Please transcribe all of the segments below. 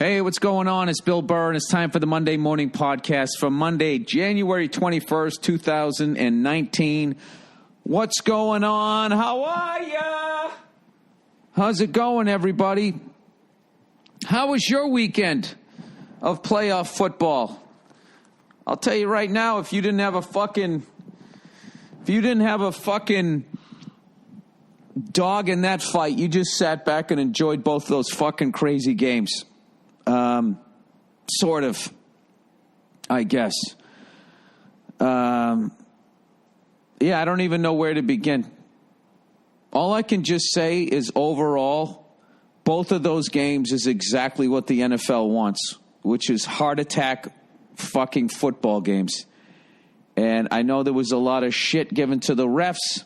Hey, what's going on? It's Bill Burr, and it's time for the Monday Morning Podcast for Monday, January 21st, 2019. What's going on? How are ya? How's it going, everybody? How was your weekend of playoff football? I'll tell you right now, if you didn't have a fucking dog in that fight, you just sat back and enjoyed both those fucking crazy games. Sort of, I guess. Yeah, I don't even know where to begin. All I can just say is overall, both of those games is exactly what the NFL wants, which is heart attack fucking football games. And I know there was a lot of shit given to the refs,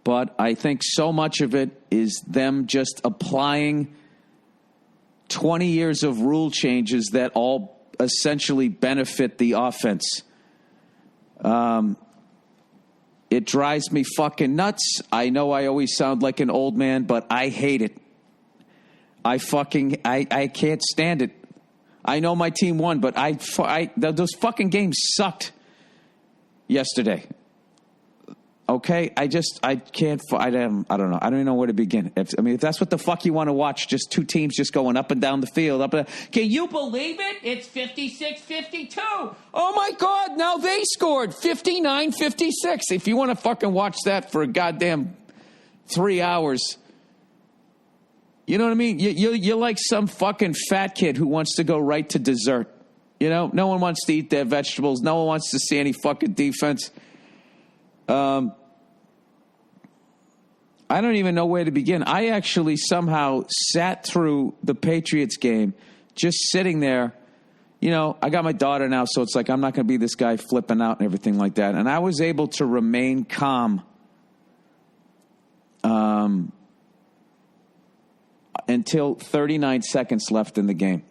but I think so much of it is them just applying 20 years of rule changes that all essentially benefit the offense. It drives me fucking nuts. I know I always sound like an old man, but I hate it. I can't stand it. I know my team won, but those fucking games sucked yesterday. Okay, I don't know. I don't even know where to begin. If that's what the fuck you want to watch, just two teams just going up and down the field. Can you believe it? It's 56-52. Oh, my God. Now they scored 59-56. If you want to fucking watch that for a goddamn 3 hours, you know what I mean? You're like some fucking fat kid who wants to go right to dessert. You know, no one wants to eat their vegetables. No one wants to see any fucking defense. I don't even know where to begin. I actually somehow sat through the Patriots game just sitting there. You know, I got my daughter now, so it's like I'm not going to be this guy flipping out and everything like that. And I was able to remain calm until 39 seconds left in the game.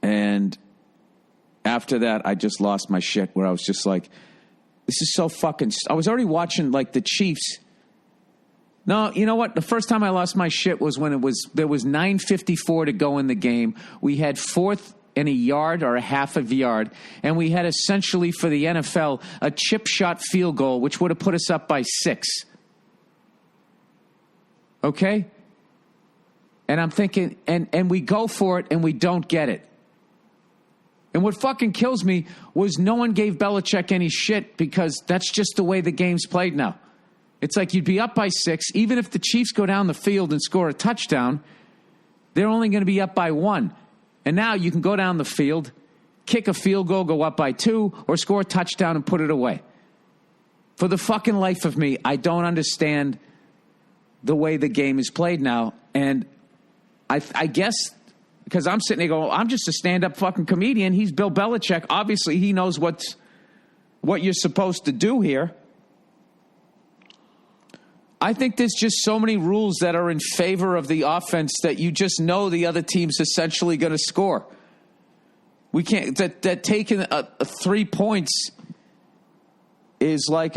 And after that, I just lost my shit where I was just like, this is so fucking... I was already watching, like, the Chiefs. No, you know what? The first time I lost my shit was when there was 9:54 to go in the game. We had fourth and a yard or a half of a yard, and we had essentially for the NFL a chip shot field goal, which would have put us up by 6. Okay? And I'm thinking... And we go for it, and we don't get it. And what fucking kills me was no one gave Belichick any shit because that's just the way the game's played now. It's like you'd be up by 6. Even if the Chiefs go down the field and score a touchdown, they're only going to be up by 1. And now you can go down the field, kick a field goal, go up by 2, or score a touchdown and put it away. For the fucking life of me, I don't understand the way the game is played now. And I guess... because I'm sitting there going, I'm just a stand-up fucking comedian. He's Bill Belichick. Obviously, he knows what you're supposed to do here. I think there's just so many rules that are in favor of the offense that you just know the other team's essentially going to score. We can't that taking a 3 points is like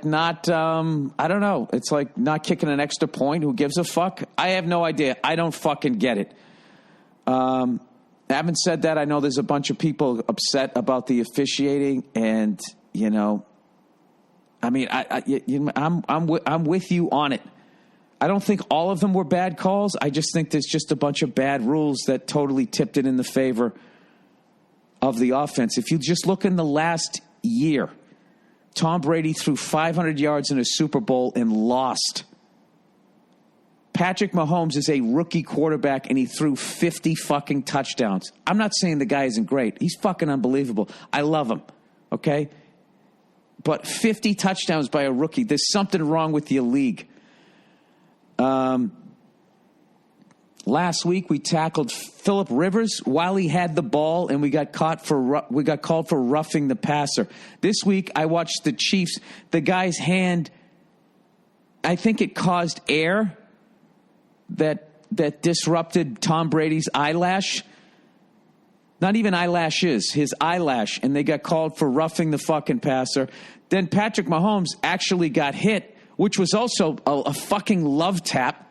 not I don't know. It's like not kicking an extra point. Who gives a fuck? I have no idea. I don't fucking get it. Having said that, I know there's a bunch of people upset about the officiating, and you know, I mean, I'm with you on it. I don't think all of them were bad calls. I just think there's just a bunch of bad rules that totally tipped it in the favor of the offense. If you just look in the last year, Tom Brady threw 500 yards in a Super Bowl and lost. Patrick Mahomes is a rookie quarterback, and he threw 50 fucking touchdowns. I'm not saying the guy isn't great. He's fucking unbelievable. I love him, okay? But 50 touchdowns by a rookie, there's something wrong with your league. Last week, we tackled Phillip Rivers while he had the ball, and we got called for roughing the passer. This week, I watched the Chiefs. The guy's hand, I think it caused air that disrupted Tom Brady's eyelash. Not even eyelashes, his eyelash. And they got called for roughing the fucking passer. Then Patrick Mahomes actually got hit, which was also a fucking love tap.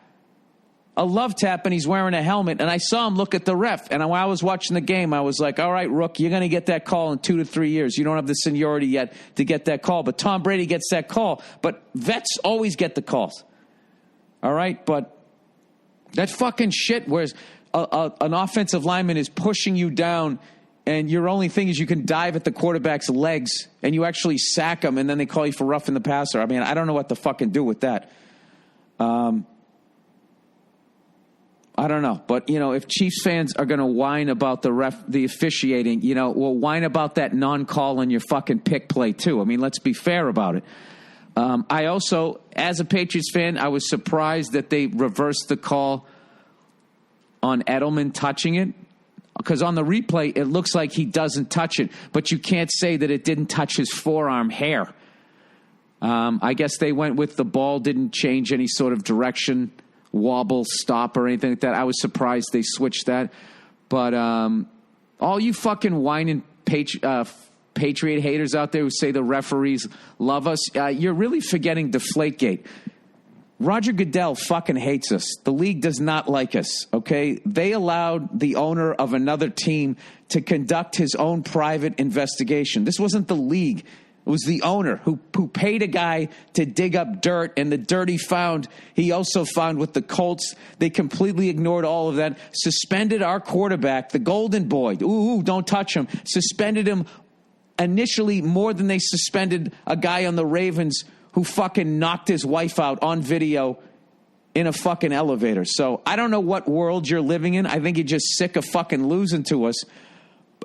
a love tap, and he's wearing a helmet, and I saw him look at the ref. And while I was watching the game, I was like, all right, Rook, you're going to get that call in 2 to 3 years. You don't have the seniority yet to get that call. But Tom Brady gets that call. But vets always get the calls. All right? But that fucking shit where an offensive lineman is pushing you down, and your only thing is you can dive at the quarterback's legs, and you actually sack him, and then they call you for roughing the passer. I mean, I don't know what to fucking do with that. I don't know. But, if Chiefs fans are going to whine about the officiating, we'll whine about that non-call on your fucking pick play, too. I mean, let's be fair about it. I also, as a Patriots fan, I was surprised that they reversed the call on Edelman touching it. Because on the replay, it looks like he doesn't touch it. But you can't say that it didn't touch his forearm hair. I guess they went with the ball didn't change any sort of direction, wobble, stop, or anything like that. I was surprised they switched that. But all you fucking whining Patriot haters out there who say the referees love us, you're really forgetting Deflategate. Roger Goodell fucking hates us. The league does not like us, okay? They allowed the owner of another team to conduct his own private investigation. This wasn't the league. It was the owner who paid a guy to dig up dirt, and the dirt he also found with the Colts. They completely ignored all of that, suspended our quarterback, the golden boy. Ooh, don't touch him. Suspended him initially more than they suspended a guy on the Ravens who fucking knocked his wife out on video in a fucking elevator. So I don't know what world you're living in. I think you're just sick of fucking losing to us.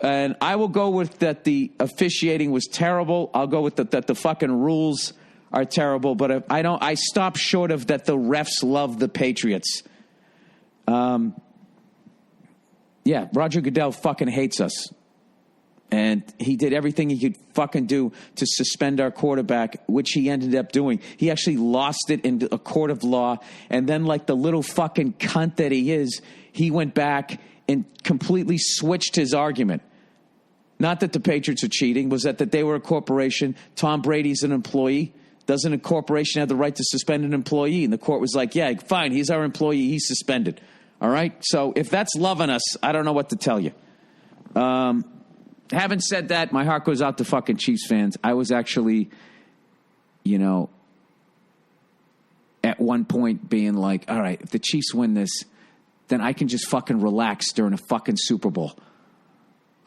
And I will go with that the officiating was terrible. I'll go with that the fucking rules are terrible. But I stop short of that the refs love the Patriots. Yeah, Roger Goodell fucking hates us. And he did everything he could fucking do to suspend our quarterback, which he ended up doing. He actually lost it in a court of law. And then, like the little fucking cunt that he is, he went back and completely switched his argument. Not that the Patriots are cheating, was that they were a corporation. Tom Brady's an employee. Doesn't a corporation have the right to suspend an employee? And the court was like, yeah, fine, he's our employee. He's suspended. All right? So if that's loving us, I don't know what to tell you. Having said that, my heart goes out to fucking Chiefs fans. I was actually, at one point being like, all right, if the Chiefs win this, then I can just fucking relax during a fucking Super Bowl.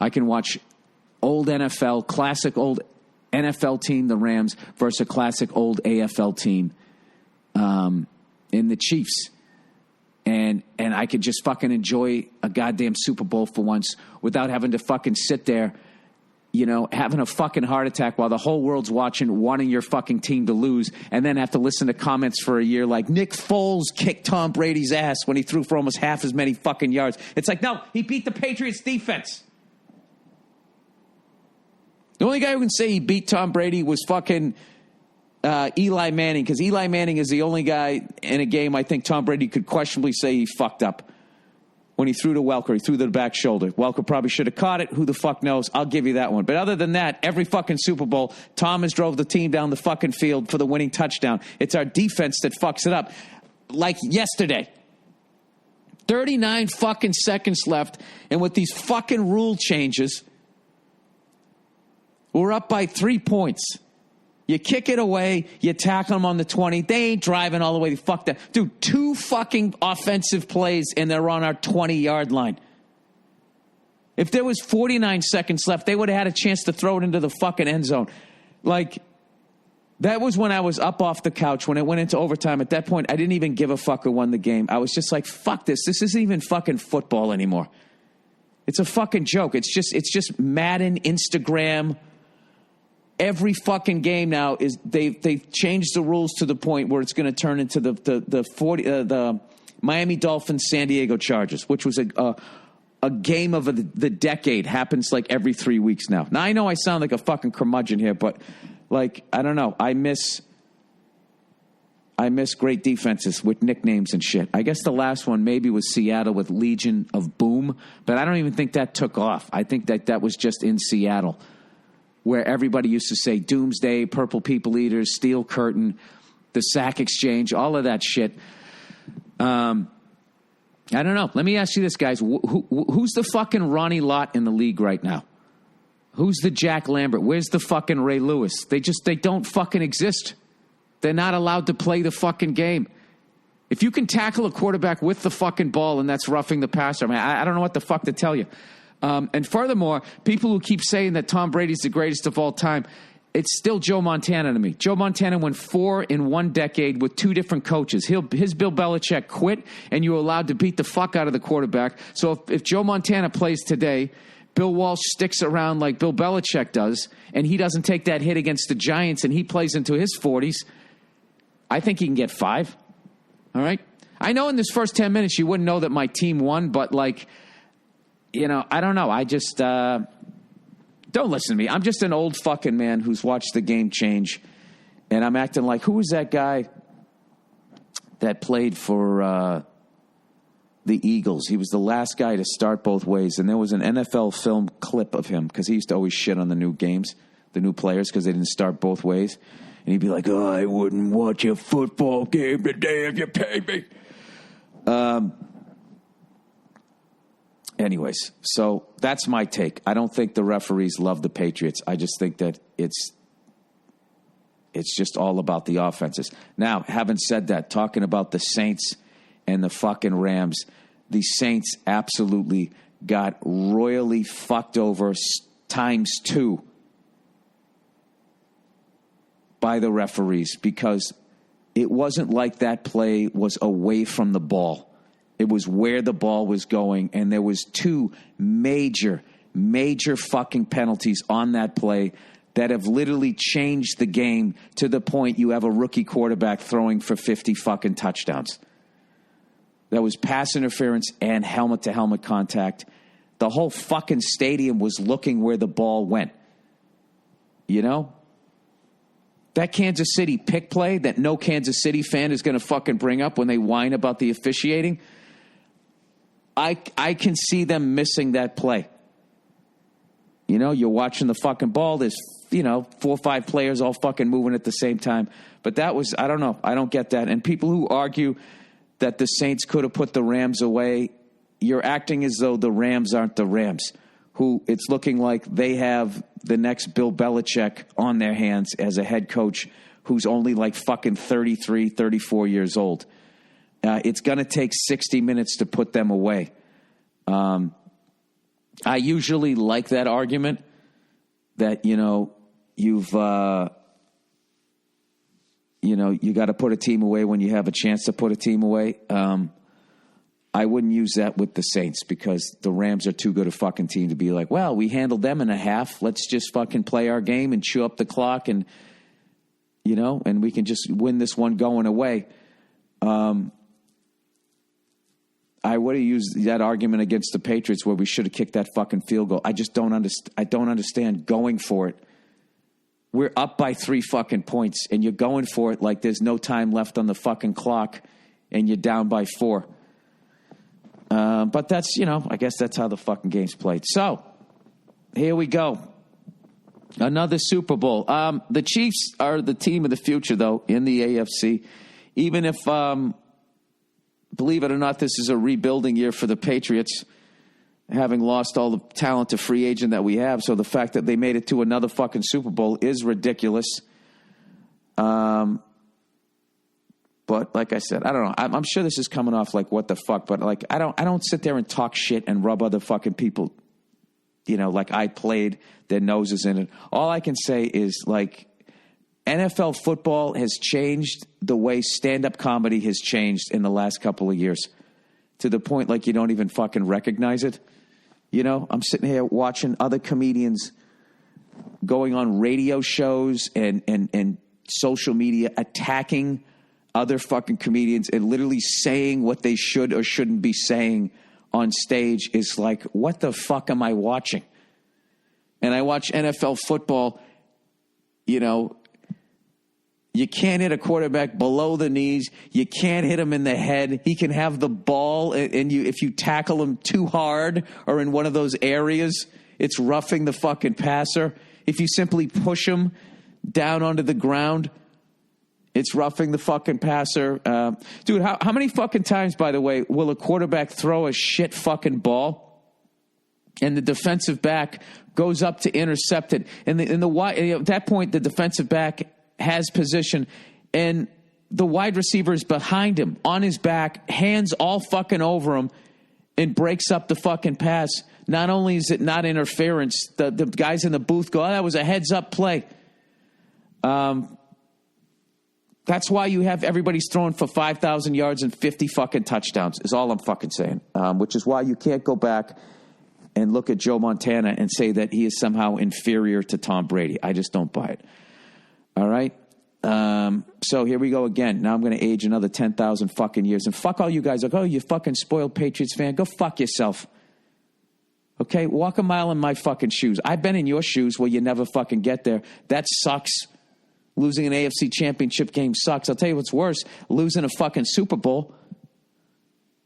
I can watch classic old NFL team, the Rams, versus a classic old AFL team in the Chiefs. And I could just fucking enjoy a goddamn Super Bowl for once without having to fucking sit there, having a fucking heart attack while the whole world's watching, wanting your fucking team to lose, and then have to listen to comments for a year like Nick Foles kicked Tom Brady's ass when he threw for almost half as many fucking yards. It's like, no, he beat the Patriots defense. The only guy who can say he beat Tom Brady was fucking Eli Manning, because Eli Manning is the only guy in a game I think Tom Brady could questionably say he fucked up. When he threw to Welker, he threw to the back shoulder. Welker probably should have caught it. Who the fuck knows? I'll give you that one. But other than that, every fucking Super Bowl, Thomas drove the team down the fucking field for the winning touchdown. It's our defense that fucks it up. Like yesterday. 39 fucking seconds left, and with these fucking rule changes, we're up by 3 points. You kick it away, you tackle them on the 20. They ain't driving all the way. Fuck that. Dude, 2 fucking offensive plays, and they're on our 20-yard line. If there was 49 seconds left, they would have had a chance to throw it into the fucking end zone. Like, that was when I was up off the couch, when it went into overtime. At that point, I didn't even give a fuck who won the game. I was just like, fuck this. This isn't even fucking football anymore. It's a fucking joke. It's just Madden, Instagram. Every fucking game now is they've changed the rules to the point where it's going to turn into the Miami Dolphins San Diego Chargers, which was a game of the decade. Happens like every 3 weeks now. Now I know I sound like a fucking curmudgeon here, but like I don't know. I miss great defenses with nicknames and shit. I guess the last one maybe was Seattle with Legion of Boom, but I don't even think that took off. I think that was just in Seattle, where everybody used to say Doomsday, Purple People Eaters, Steel Curtain, the Sack Exchange, all of that shit. I don't know. Let me ask you this, guys. Who's the fucking Ronnie Lott in the league right now? Who's the Jack Lambert? Where's the fucking Ray Lewis? They don't fucking exist. They're not allowed to play the fucking game. If you can tackle a quarterback with the fucking ball and that's roughing the passer, I don't know what the fuck to tell you. And furthermore, people who keep saying that Tom Brady's the greatest of all time, it's still Joe Montana to me. Joe Montana went 4 in 1 decade with 2 different coaches. His Bill Belichick quit, and you were allowed to beat the fuck out of the quarterback. So if Joe Montana plays today, Bill Walsh sticks around like Bill Belichick does, and he doesn't take that hit against the Giants, and he plays into his 40s, I think he can get 5. All right? I know in this first 10 minutes you wouldn't know that my team won, but, like, you know, I don't know. I just... Don't listen to me. I'm just an old fucking man who's watched the game change, and I'm acting like, who was that guy that played for the Eagles? He was the last guy to start both ways, and there was an NFL film clip of him because he used to always shit on the new games, the new players, because they didn't start both ways. And he'd be like, oh, I wouldn't watch a football game today if you paid me. Anyways, so that's my take. I don't think the referees love the Patriots. I just think that it's just all about the offenses. Now, having said that, talking about the Saints and the fucking Rams, the Saints absolutely got royally fucked over times 2 by the referees because it wasn't like that play was away from the ball. It was where the ball was going, and there was 2 major fucking penalties on that play that have literally changed the game to the point you have a rookie quarterback throwing for 50 fucking touchdowns. That was pass interference and helmet-to-helmet contact. The whole fucking stadium was looking where the ball went. You know? That Kansas City pick play that no Kansas City fan is going to fucking bring up when they whine about the officiating, I can see them missing that play. You know, you're watching the fucking ball. There's, 4 or 5 players all fucking moving at the same time. But that was, I don't know. I don't get that. And people who argue that the Saints could have put the Rams away, you're acting as though the Rams aren't the Rams, who it's looking like they have the next Bill Belichick on their hands as a head coach who's only like fucking 33, 34 years old. It's going to take 60 minutes to put them away. I usually like that argument that, you got to put a team away when you have a chance to put a team away. I wouldn't use that with the Saints because the Rams are too good a fucking team to be like, well, we handled them in a half. Let's just fucking play our game and chew up the clock and we can just win this one going away. I would have used that argument against the Patriots where we should have kicked that fucking field goal. I just don't understand. I don't understand going for it. We're up by 3 fucking points, and you're going for it like there's no time left on the fucking clock, and you're down by 4. But that's, I guess that's how the fucking game's played. So, here we go. Another Super Bowl. The Chiefs are the team of the future, though, in the AFC. Even if... believe it or not, this is a rebuilding year for the Patriots, having lost all the talent to free agent that we have. So the fact that they made it to another fucking Super Bowl is ridiculous. But like I said, I don't know. I'm sure this is coming off like what the fuck, but like I don't sit there and talk shit and rub other fucking people, like I played their noses in it. All I can say is like NFL football has changed the way stand-up comedy has changed in the last couple of years to the point like you don't even fucking recognize it. I'm sitting here watching other comedians going on radio shows and social media attacking other fucking comedians and literally saying what they should or shouldn't be saying on stage is like, what the fuck am I watching? And I watch NFL football, you can't hit a quarterback below the knees. You can't hit him in the head. He can have the ball, and if you tackle him too hard or in one of those areas, it's roughing the fucking passer. If you simply push him down onto the ground, It's roughing the fucking passer. Dude, how many fucking times, by the way, will a quarterback throw a shit fucking ball and the defensive back goes up to intercept it? And at that point, the defensive back has position and the wide receiver is behind him on his back, hands all fucking over him, and breaks up the fucking pass. Not only is it not interference, the guys in the booth go, "Oh, that was a heads-up play." That's why you have everybody's throwing for 5,000 yards and 50 fucking touchdowns, is all I'm fucking saying. Which is why you can't go back and look at Joe Montana and say that he is somehow inferior to Tom Brady. I just don't buy it. All right? So here we go again. Now I'm going to age another 10,000 fucking years. And fuck all you guys. Like, oh, you fucking spoiled Patriots fan. Go fuck yourself. Okay? Walk a mile in my fucking shoes. I've been in your shoes where you never fucking get there. That sucks. Losing an AFC championship game sucks. I'll tell you what's worse. Losing a fucking Super Bowl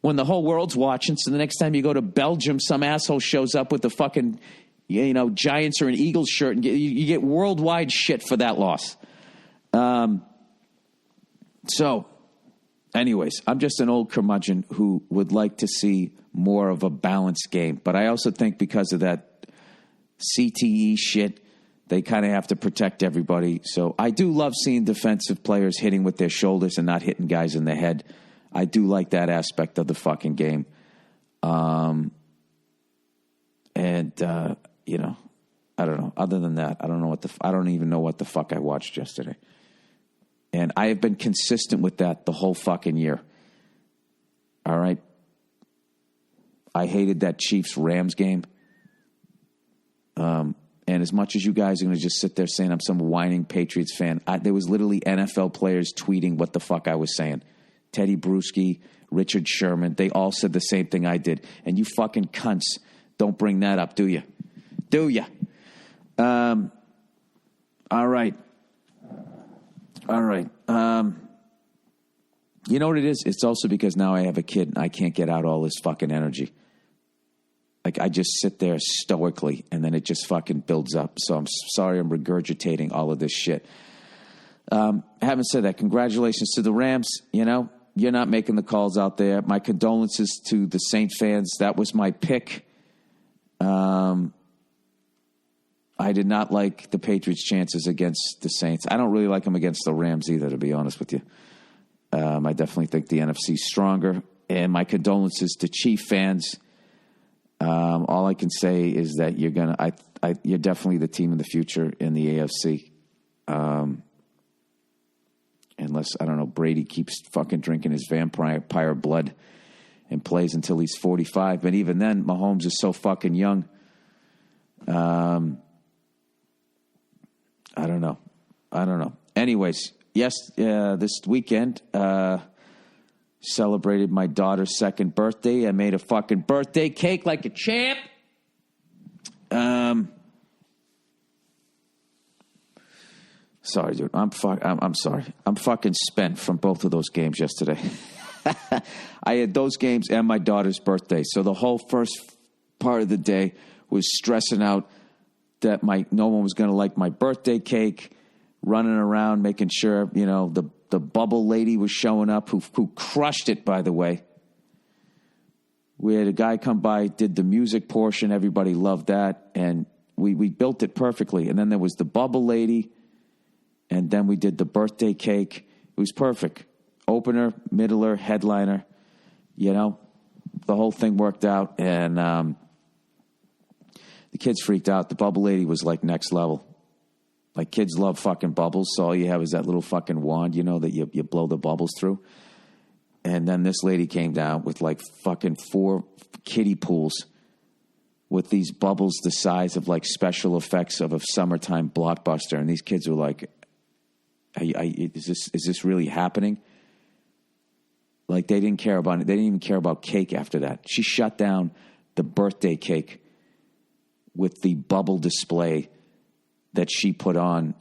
when the whole world's watching. So the next time you go to Belgium, some asshole shows up with the fucking, Giants or an Eagles shirt and you get worldwide shit for that loss. So, anyways, I'm just an old curmudgeon who would like to see more of a balanced game. But I also think because of that CTE shit, they kind of have to protect everybody. So I do love seeing defensive players hitting with their shoulders and not hitting guys in the head. I do like that aspect of the fucking game. I don't know. Other than that, I don't even know what the fuck I watched yesterday. And I have been consistent with that the whole fucking year. All right. I hated that Chiefs-Rams game. And as much as you guys are going to just sit there saying I'm some whining Patriots fan, there was literally NFL players tweeting what the fuck I was saying. Teddy Bruschi, Richard Sherman, they all said the same thing I did. And you fucking cunts don't bring that up, do you? Do you? All right. You know what it is? It's also because now I have a kid and I can't get out all this fucking energy. Like, I just sit there stoically, and then it just fucking builds up. So I'm sorry I'm regurgitating all of this shit. Having said that, congratulations to the Rams. You're not making the calls out there. My condolences to the Saint fans. That was my pick. I did not like the Patriots' chances against the Saints. I don't really like them against the Rams either, to be honest with you. I definitely think the NFC's stronger. And my condolences to Chief fans. All I can say is that you're definitely the team in the future in the AFC. Unless, I don't know, Brady keeps fucking drinking his vampire blood and plays until he's 45. But even then, Mahomes is so fucking young. I don't know. Anyways, yes, this weekend, celebrated my daughter's second birthday. I made a fucking birthday cake like a champ. Sorry, dude. I'm sorry. I'm fucking spent from both of those games yesterday. I had those games and my daughter's birthday. So the whole first part of the day was stressing out that no one was going to like my birthday cake, running around making sure, the bubble lady was showing up who crushed it, by the way. We had a guy come by, did the music portion. Everybody loved that. And we built it perfectly. And then there was the bubble lady. And then we did the birthday cake. It was perfect. Opener, middler, headliner. The whole thing worked out. And the kids freaked out. The bubble lady was like next level. Like, kids love fucking bubbles, so all you have is that little fucking wand, that you blow the bubbles through. And then this lady came down with like fucking 4 kiddie pools with these bubbles the size of like special effects of a summertime blockbuster. And these kids were like, is this really happening? Like, they didn't care about it. They didn't even care about cake after that. She shut down the birthday cake with the bubble display that she put on.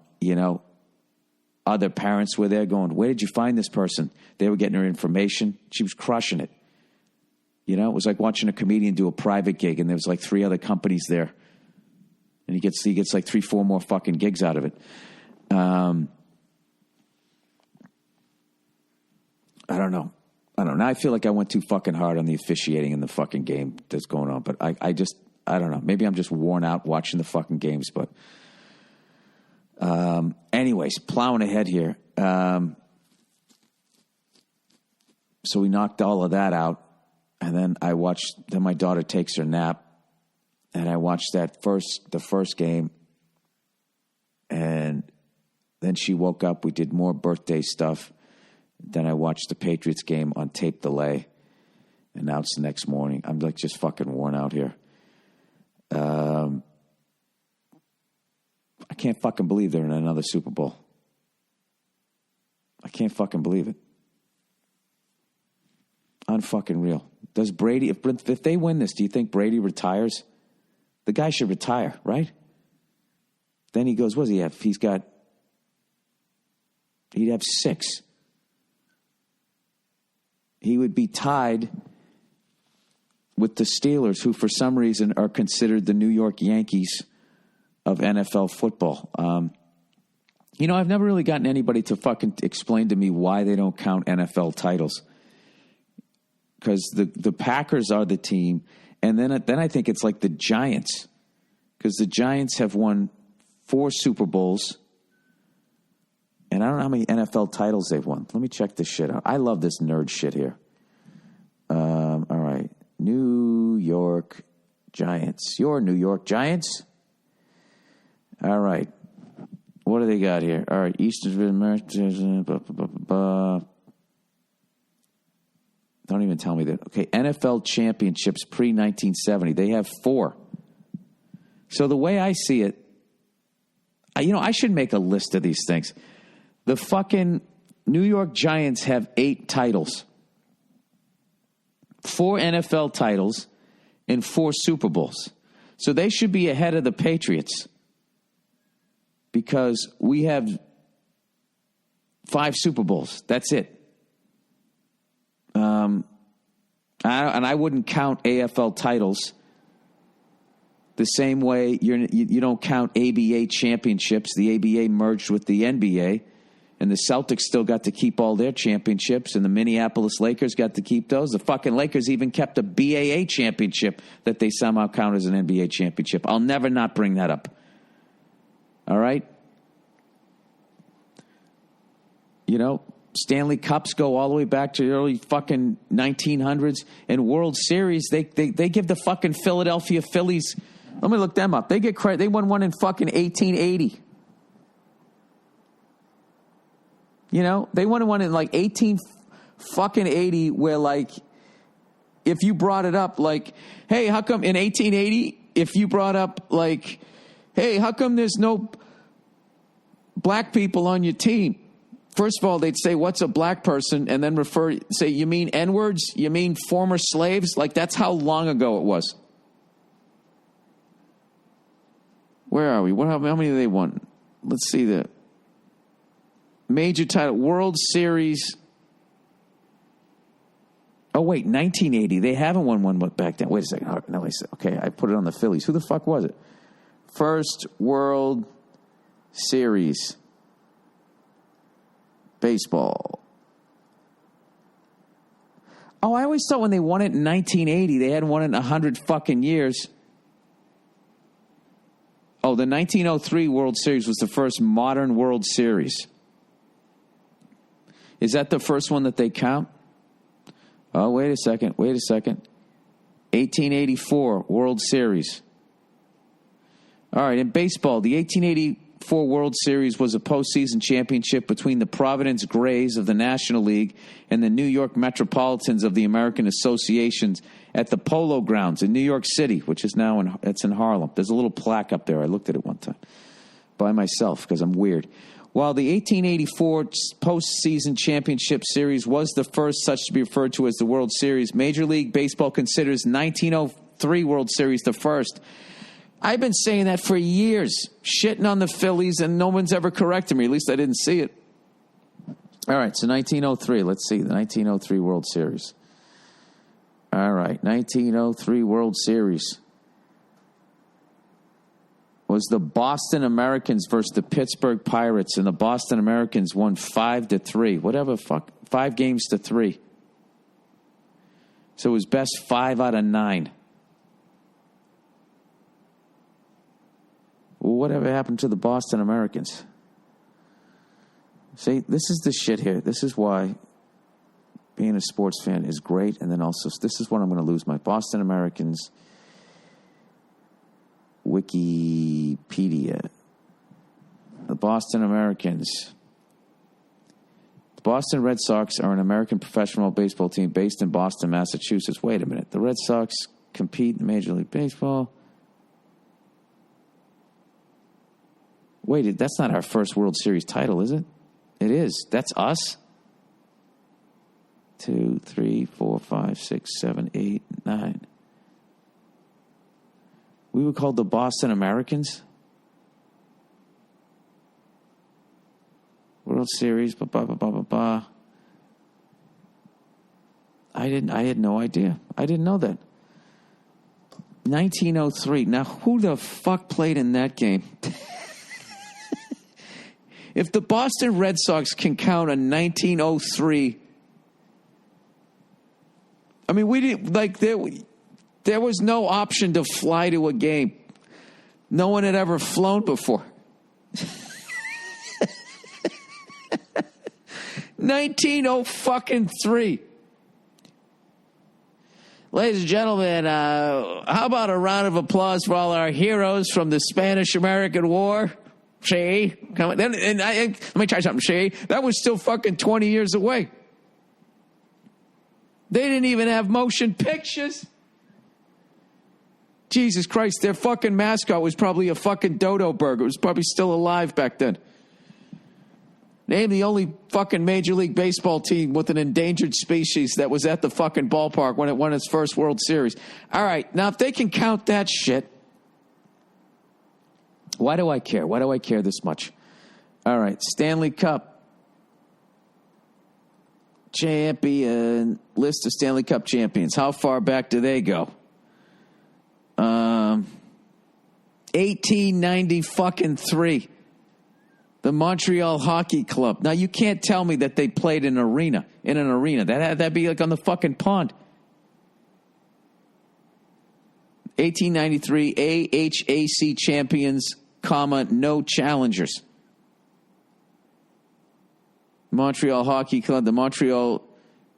Other parents were there going, where did you find this person? They were getting her information. She was crushing it. It was like watching a comedian do a private gig, and there was like 3 other companies there. And he gets like 3-4 more fucking gigs out of it. I don't know. Now I feel like I went too fucking hard on the officiating in the fucking game that's going on. But I don't know. Maybe I'm just worn out watching the fucking games. But anyways, plowing ahead here. So we knocked all of that out. And then then my daughter takes her nap. And I watched the first game. And then she woke up. We did more birthday stuff. Then I watched the Patriots game on tape delay. And now it's the next morning. I'm like just fucking worn out here. I can't fucking believe they're in another Super Bowl. I can't fucking believe it. Unfucking real. Does Brady, if they win this, do you think Brady retires? The guy should retire, right? Then he goes, what does he have? He'd have 6. He would be tied with the Steelers, who for some reason are considered the New York Yankees of NFL football. I've never really gotten anybody to fucking explain to me why they don't count NFL titles. Because the Packers are the team, and then I think it's like the Giants, because the Giants have won 4 Super Bowls, and I don't know how many NFL titles they've won. Let me check this shit out. I love this nerd shit here. All right, New York Giants. Your New York Giants. All right, what do they got here? All right, Eastern America. Don't even tell me that. Okay, NFL championships pre-1970. They have 4. So the way I see it, I should make a list of these things. The fucking New York Giants have 8 titles. 4 NFL titles and 4 Super Bowls. So they should be ahead of the Patriots because we have 5 Super Bowls. That's it. And I wouldn't count AFL titles the same way you don't count ABA championships. The ABA merged with the NBA, and the Celtics still got to keep all their championships, and the Minneapolis Lakers got to keep those. The fucking Lakers even kept a BAA championship that they somehow count as an NBA championship. I'll never not bring that up. All right? Stanley Cups go all the way back to the early fucking 1900s. And World Series, they give the fucking Philadelphia Phillies. Let me look them up. They get credit. They won one in fucking 1880. They won one in like 18 fucking 80 where like if you brought it up like, hey, how come in 1880 if you brought up like, hey, how come there's no black people on your team? First of all, they'd say, what's a black person? And then say, you mean N-words? You mean former slaves? Like, that's how long ago it was. Where are we? How many did they won? Let's see the major title. World Series. Oh, wait, 1980. They haven't won one back then. Wait a second. No, okay, I put it on the Phillies. Who the fuck was it? First World Series. Baseball. Oh, I always thought when they won it in 1980, they hadn't won it in 100 fucking years. Oh, the 1903 World Series was the first modern World Series. Is that the first one that they count? Oh, wait a second. 1884 World Series. All right, in baseball, the 1884 World Series was a postseason championship between the Providence Grays of the National League and the New York Metropolitans of the American Associations at the Polo Grounds in New York City, which is now it's in Harlem. There's a little plaque up there. I looked at it one time by myself because I'm weird. While the 1884 postseason championship series was the first such to be referred to as the World Series, Major League Baseball considers 1903 World Series the first. I've been saying that for years, shitting on the Phillies, and no one's ever corrected me. At least I didn't see it. All right, so 1903. Let's see, the 1903 World Series. All right, 1903 World Series was the Boston Americans versus the Pittsburgh Pirates, and the Boston Americans won 5-3. Whatever, 5 games to 3. So it was best 5 out of 9. Well, whatever happened to the Boston Americans? See, this is the shit here. This is why being a sports fan is great, and then also this is what I'm going to lose my Boston Americans Wikipedia. The Boston Americans. The Boston Red Sox are an American professional baseball team based in Boston, Massachusetts. Wait a minute. The Red Sox compete in Major League Baseball. Wait, that's not our first World Series title, is it? It is. That's us. 2, 3, 4, 5, 6, 7, 8, 9. We were called the Boston Americans. World Series, I had no idea. I didn't know that. 1903. Now, who the fuck played in that game? If the Boston Red Sox can count a 1903, I mean, we didn't, like, there was no option to fly to a game. No one had ever flown before. 1903. Ladies and gentlemen, how about a round of applause for all our heroes from the Spanish-American War? See? Come on. Let me try something. See? That was still fucking 20 years away. They didn't even have motion pictures. Jesus Christ, their fucking mascot was probably a fucking dodo bird. It was probably still alive back then. Name the only fucking Major League Baseball team with an endangered species that was at the fucking ballpark when it won its first World Series. All right, now if they can count that shit, why do I care? Why do I care this much? All right, Stanley Cup champion, list of Stanley Cup champions. How far back do they go? 1893. The Montreal Hockey Club. Now, you can't tell me that they played in an arena. That'd be like on the fucking pond. 1893 AHAC champions, no challengers. Montreal Hockey Club, the Montreal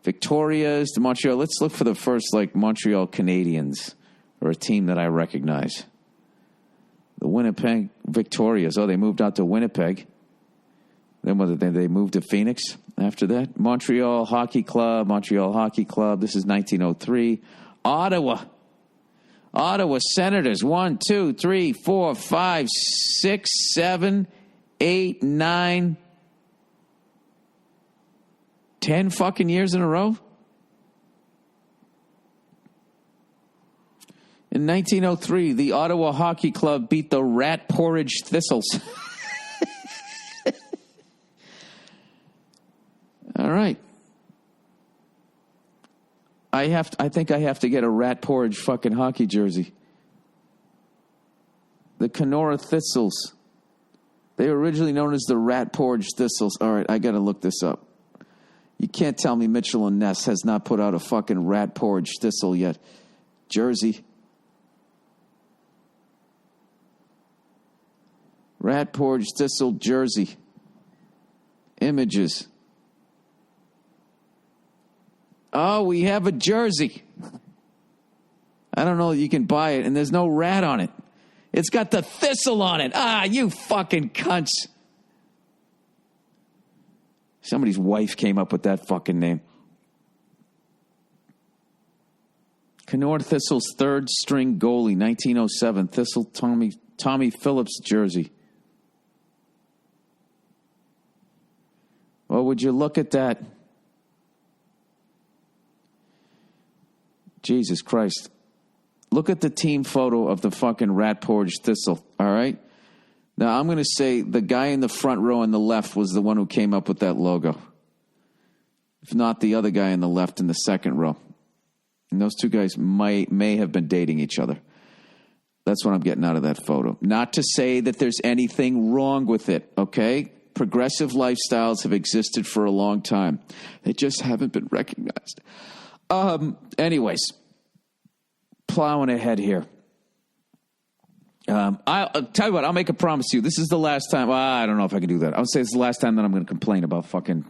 Victorias, let's look for the first, like, Montreal Canadiens, or a team that I recognize. The Winnipeg Victorias. Oh, they moved out to Winnipeg. Then they moved to Phoenix after that. Montreal Hockey Club. This is 1903. Ottawa Senators. 1, 2, 3, 4, 5, 6, 7, 8, 9, 10 fucking years in a row. In 1903, the Ottawa Hockey Club beat the Rat Porridge Thistles. All right. I think I have to get a Rat Porridge fucking hockey jersey. The Kenora Thistles. They were originally known as the Rat Porridge Thistles. All right, I got to look this up. You can't tell me Mitchell and Ness has not put out a fucking Rat Porridge Thistle yet. Jersey. Rat Porridge Thistle jersey. Images. Oh, we have a jersey. I don't know that you can buy it, and there's no rat on it. It's got the thistle on it. Ah, you fucking cunts. Somebody's wife came up with that fucking name. Kenora Thistle's third string goalie, 1907. Thistle Tommy Phillips jersey. Well, would you look at that? Jesus Christ. Look at the team photo of the fucking Rat Porridge Thistle, all right? Now, I'm going to say the guy in the front row on the left was the one who came up with that logo. If not, the other guy on the left in the second row. And those two guys may have been dating each other. That's what I'm getting out of that photo. Not to say that there's anything wrong with it, okay? Progressive lifestyles have existed for a long time. They just haven't been recognized. Anyways, plowing ahead here. I'll tell you what, I'll make a promise to you. This is the last time. Well, I don't know if I can do that. I'll say it's the last time that I'm going to complain about fucking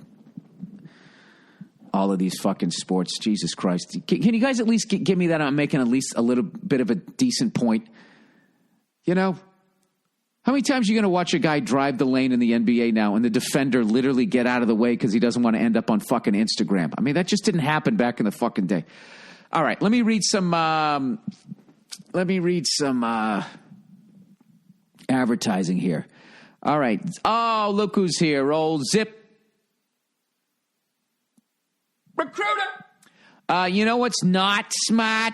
all of these fucking sports. Jesus Christ. Can you guys at least give me that I'm making at least a little bit of a decent point? You know? How many times are you going to watch a guy drive the lane in the NBA now and the defender literally get out of the way because he doesn't want to end up on fucking Instagram? I mean, that just didn't happen back in the fucking day. All right, let me read some advertising here. All right. Oh, look who's here. Old Zip Recruiter. You know what's not smart?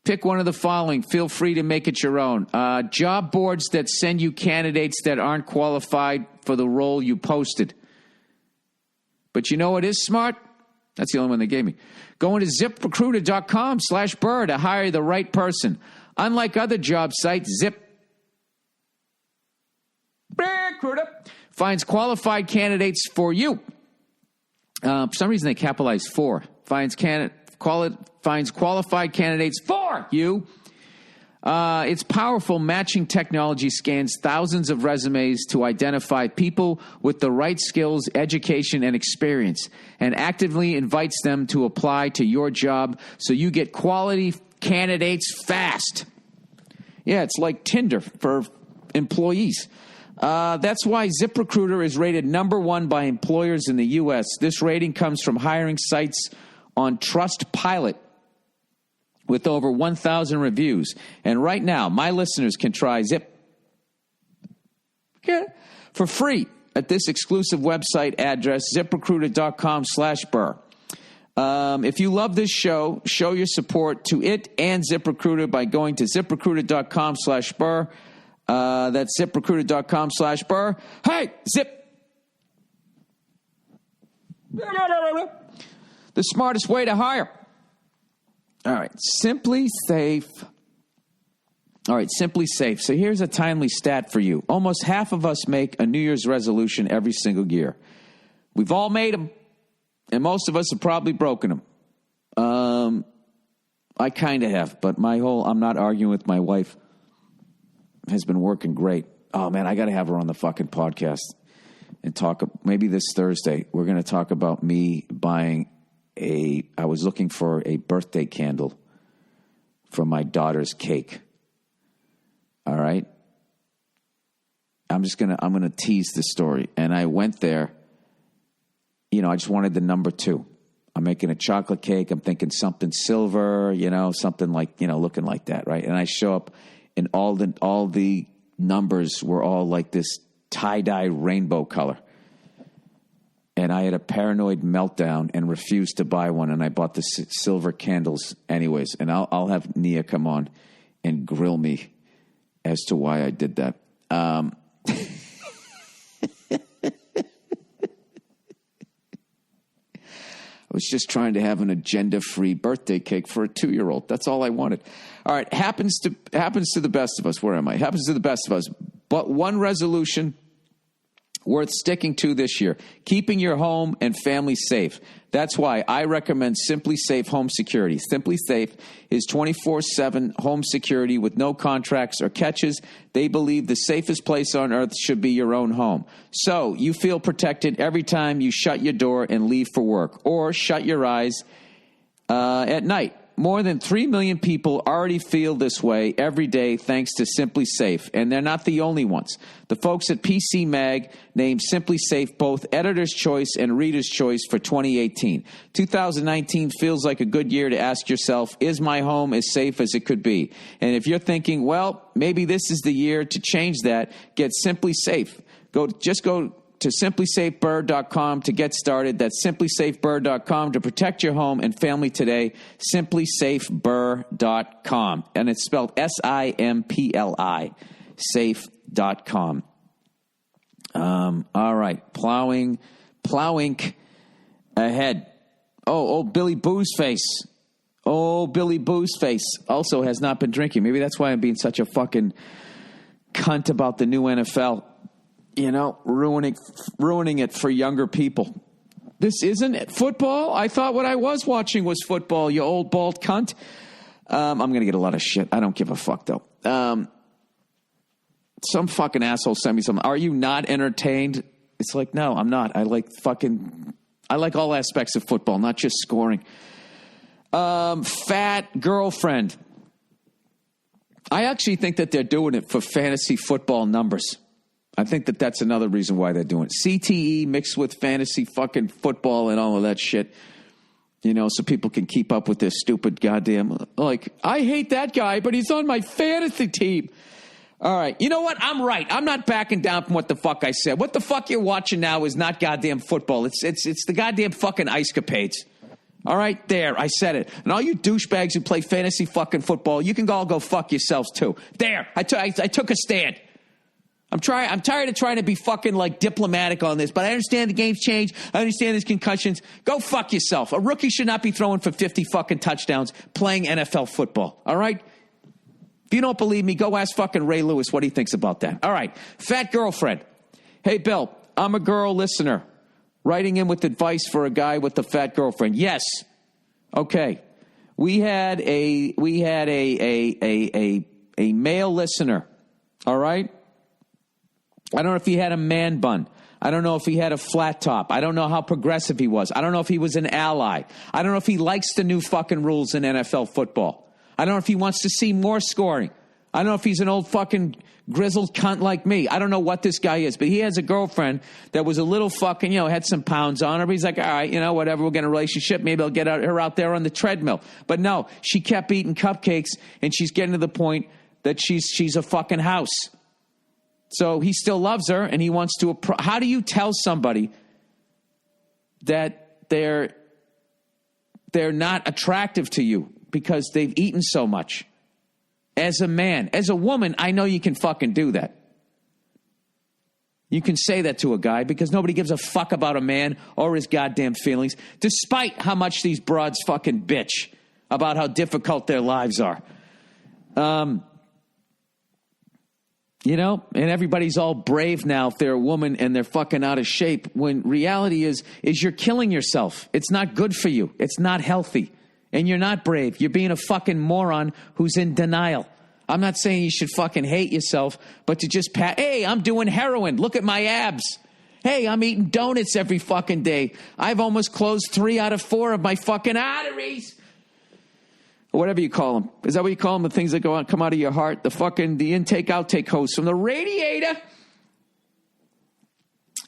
Pick one of the following. Feel free to make it your own. Job boards that send you candidates that aren't qualified for the role you posted. But you know what is smart? That's the only one they gave me. Going to ziprecruiter.com/Burr to hire the right person. Unlike other job sites, Recruiter finds qualified candidates for you. For some reason, they capitalize for. Finds qualified candidates for you. Its powerful matching technology scans thousands of resumes to identify people with the right skills, education, and experience, and actively invites them to apply to your job so you get quality candidates fast. Yeah, it's like Tinder for employees. That's why ZipRecruiter is rated #1 by employers in the U.S. This rating comes from hiring sites on Trustpilot with over 1,000 reviews. And right now, my listeners can try Zip for free at this exclusive website address, ziprecruiter.com/Burr. If you love this show, show your support to it and ZipRecruiter by going to ziprecruiter.com/Burr. That's ziprecruiter.com/Burr. Hey, Zip! The smartest way to hire. All right, Simply Safe. All right, Simply Safe. So here's a timely stat for you. Almost half of us make a New Year's resolution every single year. We've all made them, and most of us have probably broken them. I kind of have, but I'm not arguing with my wife has been working great. Oh, man, I got to have her on the fucking podcast and talk. Maybe this Thursday, we're going to talk about me buying I was looking for a birthday candle for my daughter's cake. All right. I'm going to tease the story. And I went there, I just wanted the number 2. I'm making a chocolate cake. I'm thinking something silver, something like, looking like that. Right. And I show up and all the numbers were all like this tie-dye rainbow color. And I had a paranoid meltdown and refused to buy one. And I bought the silver candles anyways. And I'll have Nia come on and grill me as to why I did that. I was just trying to have an agenda-free birthday cake for a 2-year-old. That's all I wanted. All right, happens to the best of us. Where am I? Happens to the best of us. But one resolution worth sticking to this year: keeping your home and family safe. That's why I recommend Simply Safe Home Security. Simply Safe is 24/7 home security with no contracts or catches. They believe the safest place on earth should be your own home. So you feel protected every time you shut your door and leave for work, or shut your eyes at night. More than 3 million people already feel this way every day thanks to Simply Safe, and they're not the only ones. The folks at PC Mag named Simply Safe both Editor's Choice and Reader's Choice for 2018. 2019 feels like a good year to ask yourself, is my home as safe as it could be? And if you're thinking, well, maybe this is the year to change that, get Simply Safe. Just go to simplysafeburr.com to get started. That's simplysafeburr.com to protect your home and family today. Simplysafeburr.com. And it's spelled SIMPLI, safe.com. All right. Plowing ahead. Oh, Billy Boozeface. Oh, Billy Boo's face also has not been drinking. Maybe that's why I'm being such a fucking cunt about the new NFL. You know, ruining it for younger people. This isn't football? I thought what I was watching was football, you old bald cunt. I'm going to get a lot of shit. I don't give a fuck, though. Some fucking asshole sent me something. Are you not entertained? It's like, no, I'm not. I like all aspects of football, not just scoring. Fat girlfriend. I actually think that they're doing it for fantasy football numbers. I think that that's another reason why they're doing it. CTE mixed with fantasy fucking football and all of that shit. You know, so people can keep up with this stupid goddamn, like, I hate that guy, but he's on my fantasy team. All right. You know what? I'm right. I'm not backing down from what the fuck I said. What the fuck you're watching now is not goddamn football. It's the goddamn fucking ice capades. All right, there, I said it. And all you douchebags who play fantasy fucking football, you can all go fuck yourselves too. There, I took a stand. I'm tired of trying to be fucking like diplomatic on this, but I understand the game's changed. I understand there's concussions. Go fuck yourself. A rookie should not be throwing for 50 fucking touchdowns playing NFL football. All right? If you don't believe me, go ask fucking Ray Lewis what he thinks about that. All right. Fat girlfriend. Hey, Bill, I'm a girl listener writing in with advice for a guy with a fat girlfriend. Yes. Okay. We had a male listener. All right? I don't know if he had a man bun. I don't know if he had a flat top. I don't know how progressive he was. I don't know if he was an ally. I don't know if he likes the new fucking rules in NFL football. I don't know if he wants to see more scoring. I don't know if he's an old fucking grizzled cunt like me. I don't know what this guy is, but he has a girlfriend that was a little fucking, had some pounds on her. But he's like, all right, whatever, we'll get a relationship. Maybe I'll get her out there on the treadmill. But no, she kept eating cupcakes, and she's getting to the point that she's a fucking house. So he still loves her, and he wants to. How do you tell somebody that they're not attractive to you because they've eaten so much? As a man, as a woman, I know you can fucking do that. You can say that to a guy because nobody gives a fuck about a man or his goddamn feelings, despite how much these broads fucking bitch about how difficult their lives are. And everybody's all brave now if they're a woman and they're fucking out of shape, when reality is you're killing yourself. It's not good for you. It's not healthy. And you're not brave. You're being a fucking moron who's in denial. I'm not saying you should fucking hate yourself, but to just hey, I'm doing heroin. Look at my abs. Hey, I'm eating donuts every fucking day. I've almost closed 3 out of 4 of my fucking arteries. Or whatever you call them. Is that what you call them? The things that come out of your heart? The intake, outtake hose from the radiator.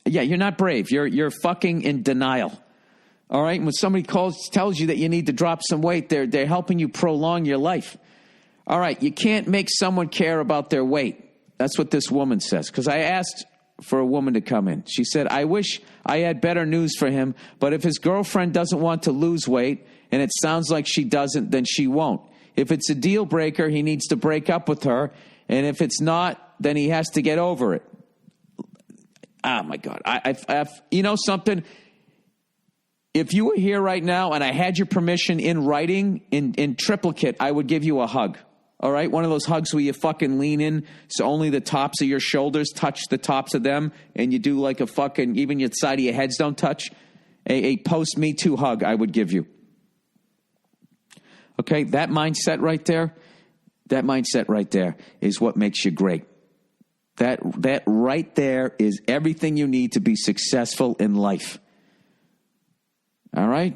Yeah, you're not brave. You're fucking in denial. All right? When somebody tells you that you need to drop some weight, they're helping you prolong your life. All right, you can't make someone care about their weight. That's what this woman says. Because I asked for a woman to come in. She said, I wish I had better news for him, but if his girlfriend doesn't want to lose weight, and it sounds like she doesn't, then she won't. If it's a deal breaker, he needs to break up with her, and if it's not, then he has to get over it. Oh, my God. You know something? If you were here right now and I had your permission in writing, in triplicate, I would give you a hug. All right? One of those hugs where you fucking lean in so only the tops of your shoulders touch the tops of them, and you do like a fucking, even your side of your heads don't touch. A post-Me Too hug I would give you. Okay? That mindset right there is what makes you great. That right there is everything you need to be successful in life. All right?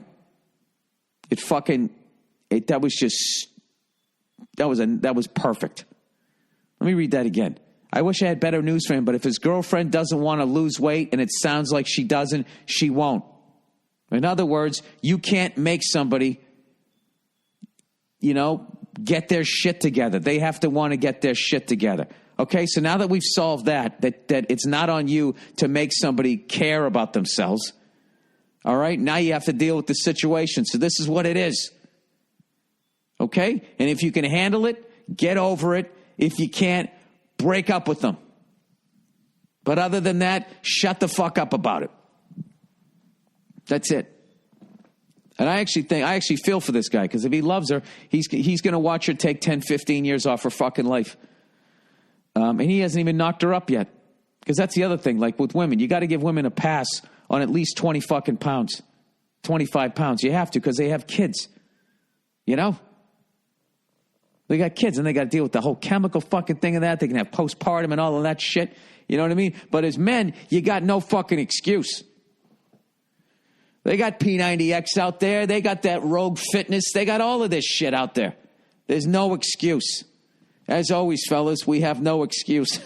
That was perfect. Let me read that again. I wish I had better news for him, but if his girlfriend doesn't want to lose weight, and it sounds like she doesn't, she won't. In other words, you can't make somebody, get their shit together. They have to want to get their shit together. Okay, so now that we've solved that it's not on you to make somebody care about themselves. All right, now you have to deal with the situation. So this is what it is. Okay? And if you can handle it, get over it. If you can't, break up with them. But other than that, shut the fuck up about it. That's it. And I actually feel for this guy, because if he loves her, he's going to watch her take 10, 15 years off her fucking life. And he hasn't even knocked her up yet. Because that's the other thing. Like with women, you got to give women a pass on at least 20 fucking pounds. 25 pounds. You have to, because they have kids. You know? They got kids, and they got to deal with the whole chemical fucking thing of that. They can have postpartum and all of that shit. You know what I mean? But as men, you got no fucking excuse. They got P90X out there. They got that Rogue Fitness. They got all of this shit out there. There's no excuse. As always, fellas, we have no excuse.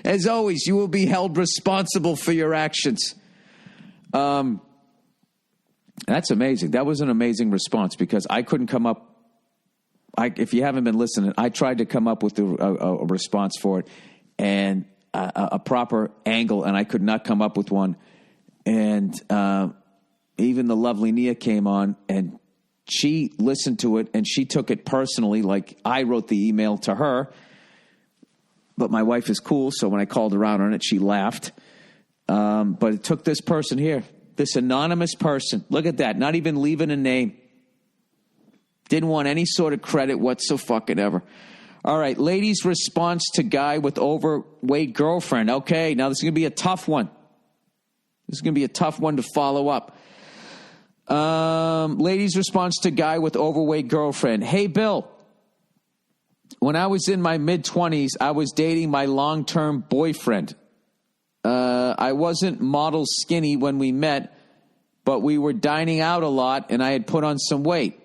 As always, you will be held responsible for your actions. That's amazing. That was an amazing response, because I couldn't come up. If you haven't been listening, I tried to come up with a response for it, and a proper angle, and I could not come up with one. And even the lovely Nia came on, and she listened to it, and she took it personally, like I wrote the email to her. But my wife is cool, so when I called her out on it, she laughed. But it took this person here, this anonymous person. Look at that, not even leaving a name. Didn't want any sort of credit whatsoever. All right, ladies' response to guy with overweight girlfriend. Okay, now this is going to be a tough one. This is going to be a tough one to follow up. Ladies' response to guy with overweight girlfriend. Hey, Bill. When I was in my mid-20s, I was dating my long-term boyfriend. I wasn't model skinny when we met, but we were dining out a lot, and I had put on some weight.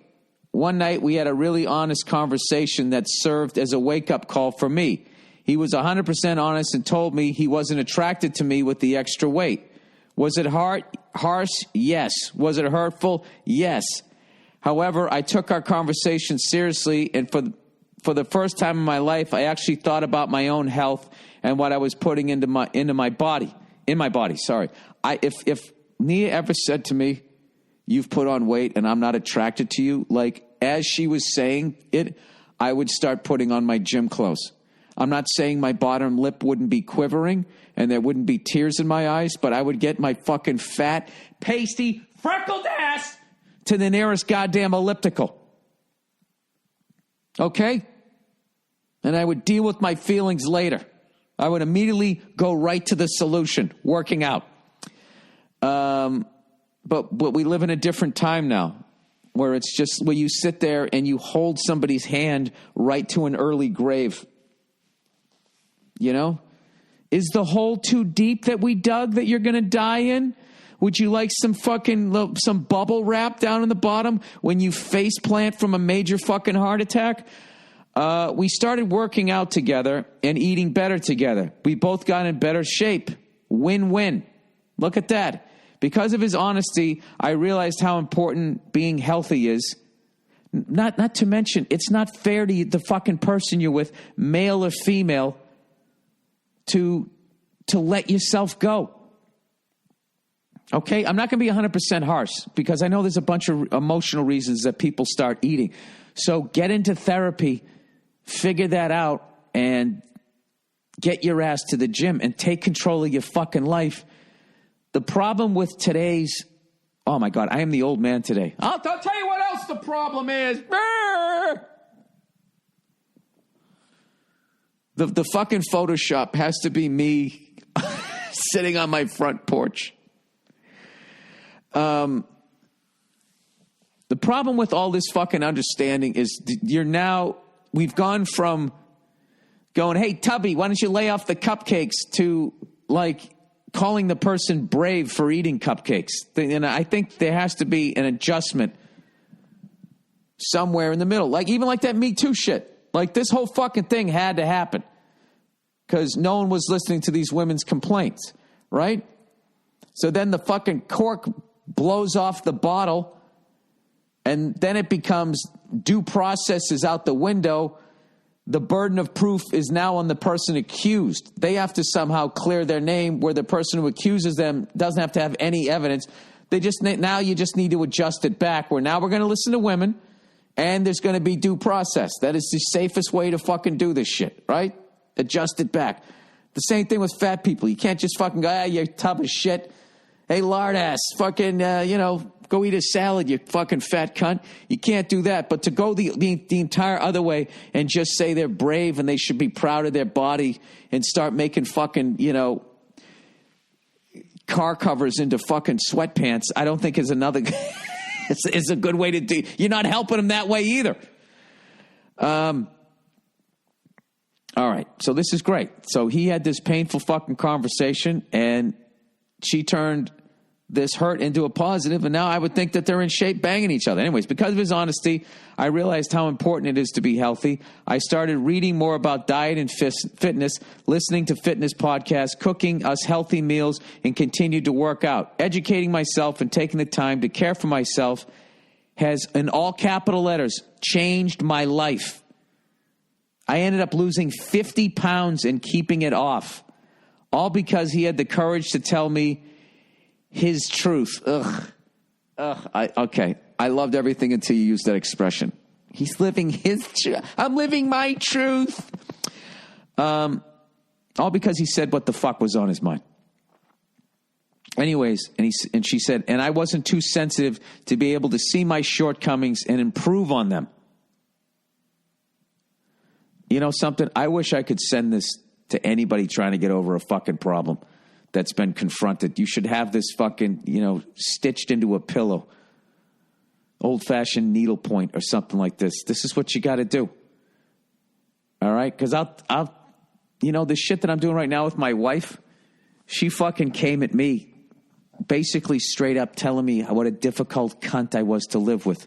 One night, we had a really honest conversation that served as a wake-up call for me. He was 100% honest and told me he wasn't attracted to me with the extra weight. Was it harsh? Yes. Was it hurtful? Yes. However, I took our conversation seriously, and for the first time in my life, I actually thought about my own health and what I was putting into my body. Sorry. If Nia ever said to me, "You've put on weight and I'm not attracted to you," like as she was saying it, I would start putting on my gym clothes. I'm not saying my bottom lip wouldn't be quivering and there wouldn't be tears in my eyes, but I would get my fucking fat, pasty, freckled ass to the nearest goddamn elliptical. Okay? And I would deal with my feelings later. I would immediately go right to the solution, working out. But we live in a different time now, where it's just where you sit there and you hold somebody's hand right to an early grave. You know? Is the hole too deep that we dug that you're going to die in? Would you like some bubble wrap down in the bottom when you face plant from a major fucking heart attack? We started working out together and eating better together. We both got in better shape. Win-win. Look at that. Because of his honesty, I realized how important being healthy is. Not to mention, it's not fair to the fucking person you're with, male or female, to let yourself go. Okay? I'm not going to be 100% harsh, because I know there's a bunch of emotional reasons that people start eating. So get into therapy, figure that out, and get your ass to the gym and take control of your fucking life. The problem with today's... Oh, my God, I am the old man today. I'll tell you what else the problem is. Burr! The fucking Photoshop has to be me sitting on my front porch. The problem with all this fucking understanding is we've gone from going, "Hey, Tubby, why don't you lay off the cupcakes," to like calling the person brave for eating cupcakes. And I think there has to be an adjustment somewhere in the middle. Like even like that Me Too shit. Like this whole fucking thing had to happen because no one was listening to these women's complaints, right? So then the fucking cork blows off the bottle, and then it becomes due process is out the window. The burden of proof is now on the person accused. They have to somehow clear their name where the person who accuses them doesn't have to have any evidence. Now you just need to adjust it back where now we're going to listen to women and there's going to be due process. That is the safest way to fucking do this shit, right? Adjust it back. The same thing with fat people. You can't just fucking go, "Ah, you're a tub of shit." Hey, lard ass, fucking, go eat a salad, you fucking fat cunt. You can't do that. But to go the entire other way and just say they're brave and they should be proud of their body and start making fucking, car covers into fucking sweatpants, I don't think is another, it's a good way to do. You're not helping them that way either. All right. So this is great. So he had this painful fucking conversation and she turned this hurt into a positive, and now I would think that they're in shape banging each other. Anyways, because of his honesty, I realized how important it is to be healthy. I started reading more about diet and fitness, listening to fitness podcasts, cooking us healthy meals, and continued to work out. Educating myself and taking the time to care for myself has, in all capital letters, changed my life. I ended up losing 50 pounds and keeping it off, all because he had the courage to tell me his truth. Okay. I loved everything until you used that expression. He's living his truth. I'm living my truth. All because he said what the fuck was on his mind. Anyways, and she said, and I wasn't too sensitive to be able to see my shortcomings and improve on them. You know something? I wish I could send this to anybody trying to get over a fucking problem that's been confronted. You should have this fucking, stitched into a pillow. Old-fashioned needlepoint or something like this. This is what you got to do. All right? Because I'll the shit that I'm doing right now with my wife, she fucking came at me basically straight up telling me what a difficult cunt I was to live with.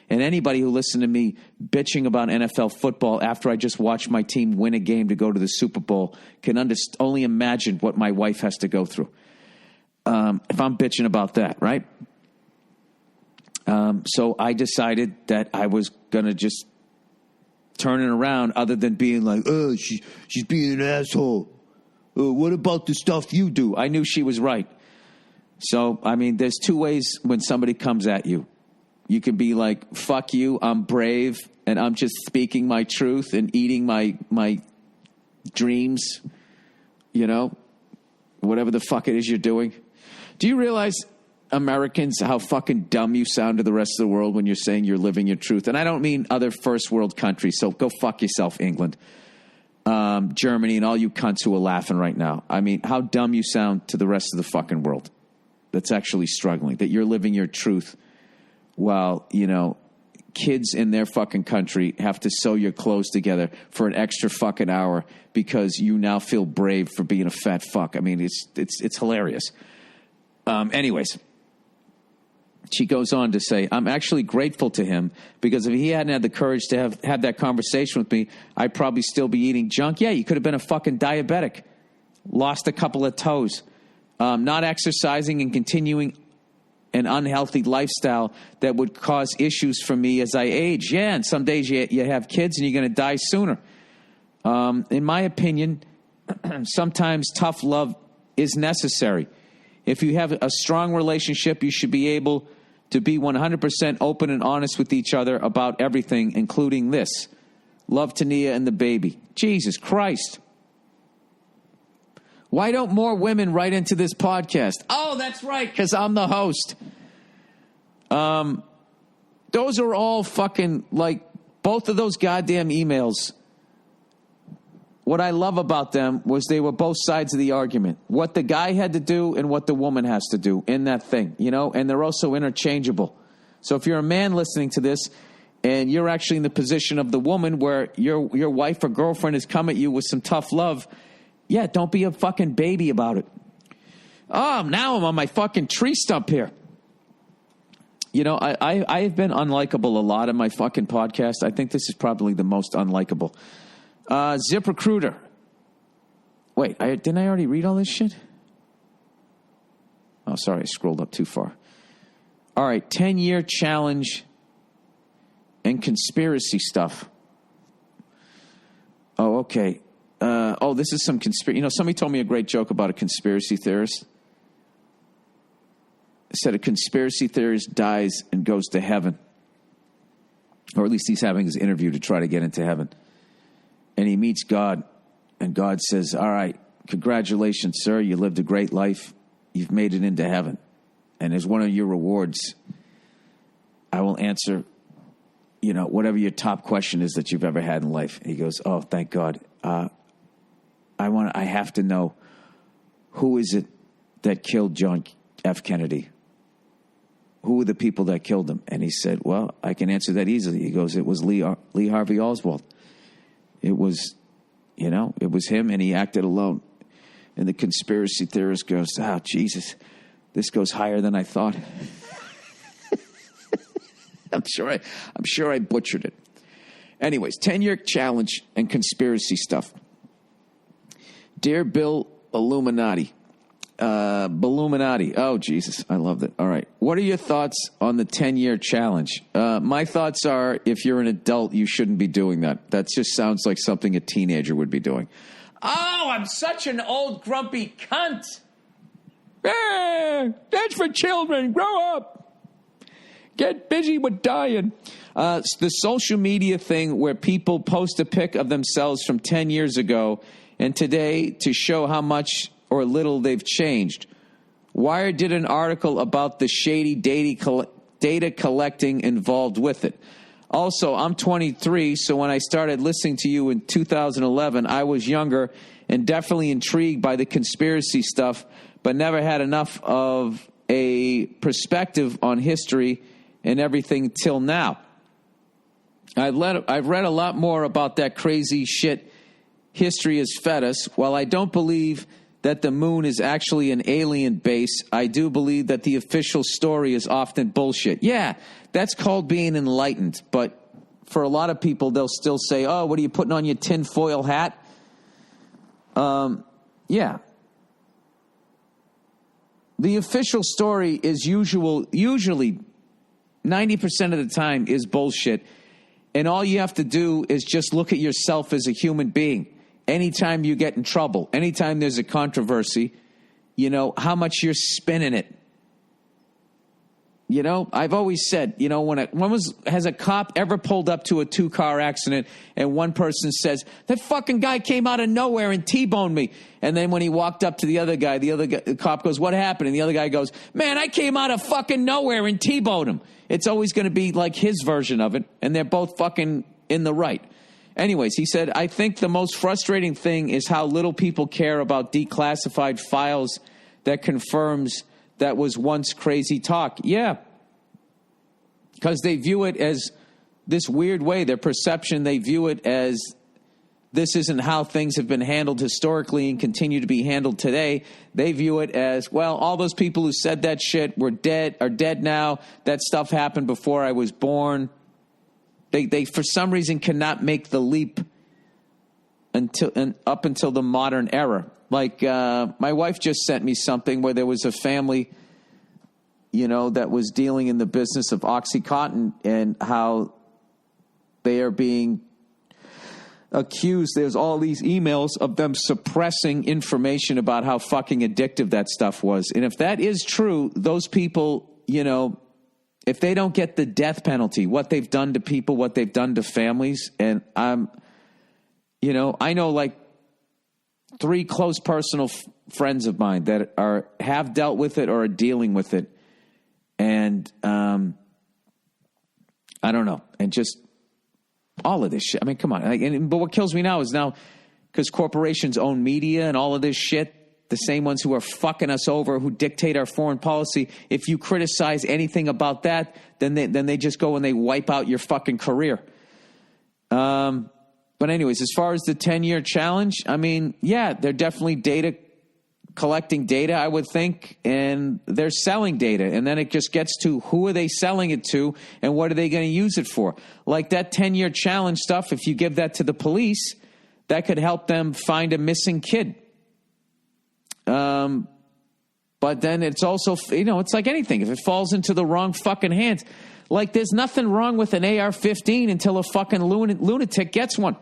And anybody who listened to me bitching about NFL football after I just watched my team win a game to go to the Super Bowl can only imagine what my wife has to go through. If I'm bitching about that, right? So I decided that I was going to just turn it around other than being like, oh, she's being an asshole. What about the stuff you do? I knew she was right. So, there's two ways when somebody comes at you. You can be like, fuck you, I'm brave, and I'm just speaking my truth and eating my dreams, whatever the fuck it is you're doing. Do you realize, Americans, how fucking dumb you sound to the rest of the world when you're saying you're living your truth? And I don't mean other first world countries, so go fuck yourself, England, Germany, and all you cunts who are laughing right now. How dumb you sound to the rest of the fucking world that's actually struggling, that you're living your truth. While, kids in their fucking country have to sew your clothes together for an extra fucking hour because you now feel brave for being a fat fuck. It's hilarious. Anyways, she goes on to say, I'm actually grateful to him because if he hadn't had the courage to have that conversation with me, I'd probably still be eating junk. Yeah, you could have been a fucking diabetic, lost a couple of toes, not exercising and continuing an unhealthy lifestyle that would cause issues for me as I age. Yeah, and some days you have kids and you're going to die sooner. In my opinion, sometimes tough love is necessary. If you have a strong relationship, you should be able to be 100% open and honest with each other about everything, including this. Love to Nia and the baby. Jesus Christ. Why don't more women write into this podcast? Oh, that's right, because I'm the host. Those are all fucking, both of those goddamn emails. What I love about them was they were both sides of the argument. What the guy had to do and what the woman has to do in that thing, and they're also interchangeable. So if you're a man listening to this and you're actually in the position of the woman where your wife or girlfriend has come at you with some tough love, yeah, don't be a fucking baby about it. Oh, now I'm on my fucking tree stump here. I have been unlikable a lot in my fucking podcast. I think this is probably the most unlikable. ZipRecruiter. Wait, didn't I already read all this shit? Oh, sorry, I scrolled up too far. All right, 10-year challenge and conspiracy stuff. Oh, okay. This is some conspiracy. Somebody told me a great joke about a conspiracy theorist. It said a conspiracy theorist dies and goes to heaven. Or at least he's having his interview to try to get into heaven. And he meets God. And God says, all right, congratulations, sir. You lived a great life. You've made it into heaven. And as one of your rewards, I will answer, whatever your top question is that you've ever had in life. He goes, oh, thank God. I have to know, who is it that killed John F. Kennedy? Who were the people that killed him? And he said, well, I can answer that easily. He goes, it was Lee Harvey Oswald. It was, it was him, and he acted alone. And the conspiracy theorist goes, oh, Jesus, this goes higher than I thought. I'm sure I butchered it. Anyways, 10-year challenge and conspiracy stuff. Dear Bill Illuminati. Balluminati. Oh, Jesus. I loved it. All right. What are your thoughts on the 10-year challenge? My thoughts are, if you're an adult, you shouldn't be doing that. That just sounds like something a teenager would be doing. Oh, I'm such an old grumpy cunt. That's for children. Grow up. Get busy with dying. The social media thing where people post a pic of themselves from 10 years ago and today to show how much or little they've changed. Wired did an article about the shady data collecting involved with it. Also, I'm 23, so when I started listening to you in 2011, I was younger and definitely intrigued by the conspiracy stuff, but never had enough of a perspective on history and everything till now. I've read a lot more about that crazy shit history has fed us. While I don't believe that the moon is actually an alien base, I do believe that the official story is often bullshit. Yeah, that's called being enlightened. But for a lot of people, they'll still say, oh, what are you putting on your tinfoil hat? Yeah. The official story is usually 90% of the time is bullshit. And all you have to do is just look at yourself as a human being. Anytime you get in trouble, anytime there's a controversy, how much you're spinning it. I've always said, has a cop ever pulled up to a 2-car accident and one person says, that fucking guy came out of nowhere and T-boned me. And then when he walked up to the other guy, the cop goes, what happened? And the other guy goes, man, I came out of fucking nowhere and T-boned him. It's always going to be like his version of it. And they're both fucking in the right. Anyways, he said, I think the most frustrating thing is how little people care about declassified files that confirms that was once crazy talk. Yeah. Because they view it as this weird way. Their perception, they view it as this isn't how things have been handled historically and continue to be handled today. They view it as, well, all those people who said that shit are dead now. That stuff happened before I was born. They for some reason cannot make the leap up until the modern era. Like my wife just sent me something where there was a family, that was dealing in the business of OxyContin and how they are being accused. There's all these emails of them suppressing information about how fucking addictive that stuff was. And if that is true, those people, if they don't get the death penalty, what they've done to people, what they've done to families, and I know like 3 close personal friends of mine that have dealt with it or are dealing with it, and I don't know, and just all of this shit. I mean, come on. But what kills me now is because corporations own media and all of this shit. The same ones who are fucking us over, who dictate our foreign policy. If you criticize anything about that, then they just go and they wipe out your fucking career. But anyways, as far as the 10-year challenge, I mean, yeah, they're definitely collecting data, I would think, and they're selling data. And then it just gets to who are they selling it to and what are they going to use it for? Like that 10-year challenge stuff, if you give that to the police, that could help them find a missing kid. But then it's also, it's like anything. If it falls into the wrong fucking hands, like there's nothing wrong with an AR-15 until a fucking lunatic gets one.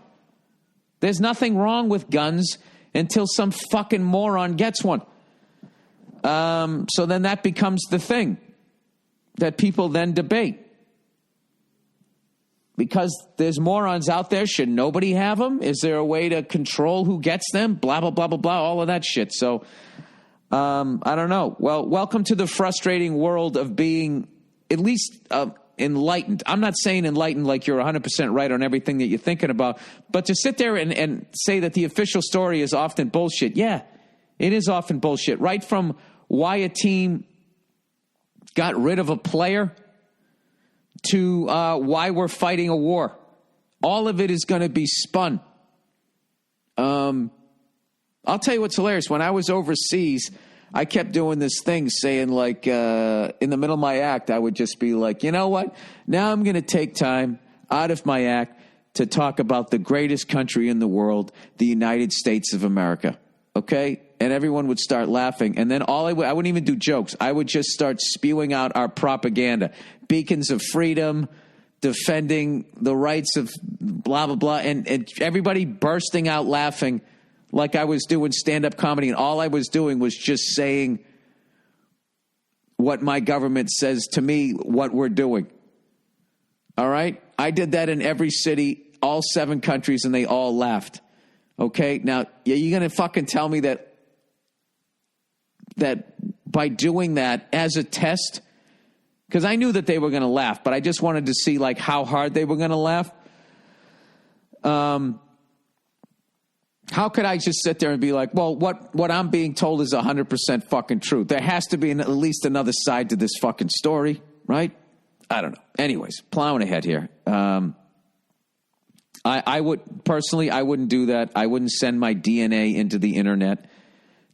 There's nothing wrong with guns until some fucking moron gets one. So then that becomes the thing that people then debate. Because there's morons out there. Should nobody have them? Is there a way to control who gets them? Blah, blah, blah, blah, blah, all of that shit. So I don't know. Well, welcome to the frustrating world of being at least enlightened. I'm not saying enlightened like you're 100% right on everything that you're thinking about, but to sit there and say that the official story is often bullshit. Yeah, it is often bullshit. Right from why a team got rid of a player to why we're fighting a war. All of it is going to be spun. I'll tell you what's hilarious. When I was overseas, I kept doing this thing saying, like, in the middle of my act, I would just be like, you know what? Now I'm going to take time out of my act to talk about the greatest country in the world, the United States of America. Okay? And everyone would start laughing. And then I wouldn't even do jokes. I would just start spewing out our propaganda. Beacons of freedom, defending the rights of blah, blah, blah. And everybody bursting out laughing like I was doing stand-up comedy. And all I was doing was just saying what my government says to me, what we're doing. All right? I did that in every city, all 7 countries, and they all laughed. Okay? Now, you're going to fucking tell me that by doing that as a test, because I knew that they were going to laugh, but I just wanted to see like how hard they were going to laugh. How could I just sit there and be like, well, what I'm being told is 100% fucking true. There has to be at least another side to this fucking story, right? I don't know. Anyways, plowing ahead here. I would personally, I wouldn't do that. I wouldn't send my DNA into the internet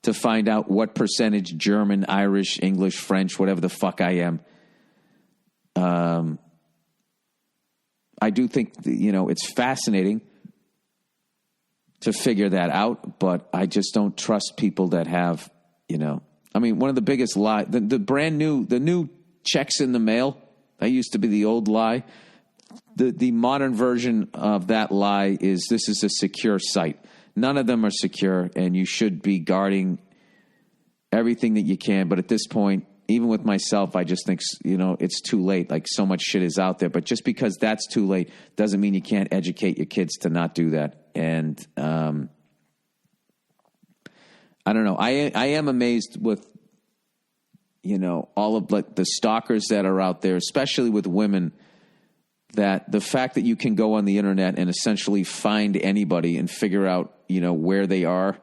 to find out what percentage German, Irish, English, French, whatever the fuck I am. I do think, it's fascinating to figure that out, but I just don't trust people that have, I mean, one of the biggest lies, the new checks in the mail, that used to be the old lie. The modern version of that lie is this is a secure site. None of them are secure, and you should be guarding everything that you can. But at this point, even with myself, I just think, it's too late. Like, so much shit is out there. But just because that's too late doesn't mean you can't educate your kids to not do that. And I don't know. I am amazed with, all of like the stalkers that are out there, especially with women, that the fact that you can go on the internet and essentially find anybody and figure out, where they are.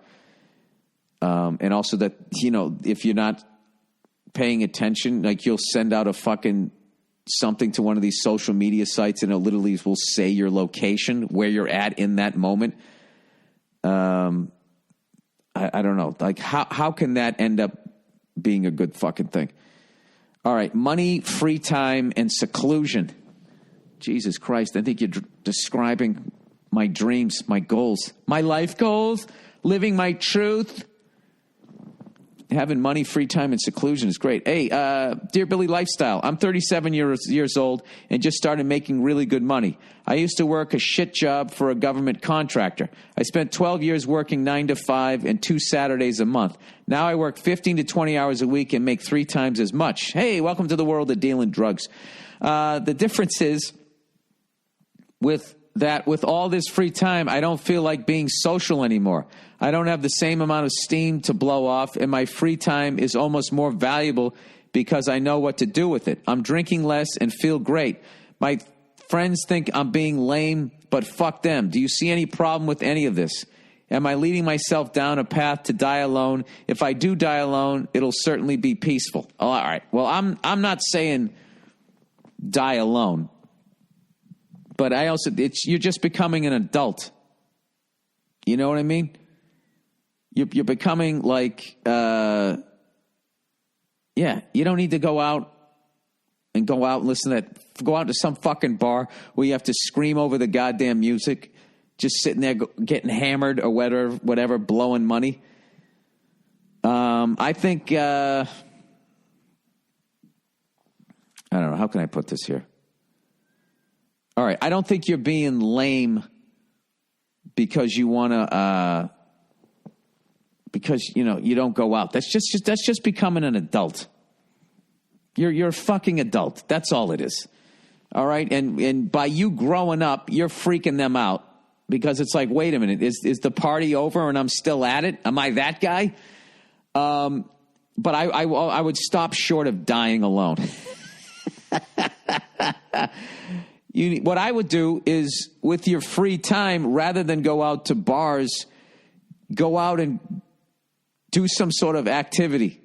And also that, if you're not paying attention, like you'll send out a fucking something to one of these social media sites and it literally will say your location, where you're at in that moment. I don't know. Like how can that end up being a good fucking thing? All right. Money, free time, and seclusion. Jesus Christ. I think you're describing my dreams, my goals, my life goals, living my truth. Having money, free time, and seclusion is great. Hey, Dear Billy Lifestyle, I'm 37 years old and just started making really good money. I used to work a shit job for a government contractor. I spent 12 years working 9 to 5 and 2 Saturdays a month. Now I work 15 to 20 hours a week and make 3 times as much. Hey, welcome to the world of dealing drugs. The difference is with all this free time, I don't feel like being social anymore. I don't have the same amount of steam to blow off, and my free time is almost more valuable because I know what to do with it. I'm drinking less and feel great. My friends think I'm being lame, but fuck them. Do you see any problem with any of this? Am I leading myself down a path to die alone? If I do die alone, it'll certainly be peaceful. All right. Well, I'm not saying die alone. But you're just becoming an adult. You know what I mean? You're becoming like, you don't need to go out and listen go out to some fucking bar where you have to scream over the goddamn music, just sitting there getting hammered or whatever, blowing money. I think, I don't know, how can I put this here? All right, I don't think you're being lame because you want to, because you don't go out. That's just becoming an adult. You're a fucking adult. That's all it is. All right, and by you growing up, you're freaking them out because it's like, wait a minute, is the party over and I'm still at it? Am I that guy? but I would stop short of dying alone. What I would do is, with your free time, rather than go out to bars, go out and do some sort of activity.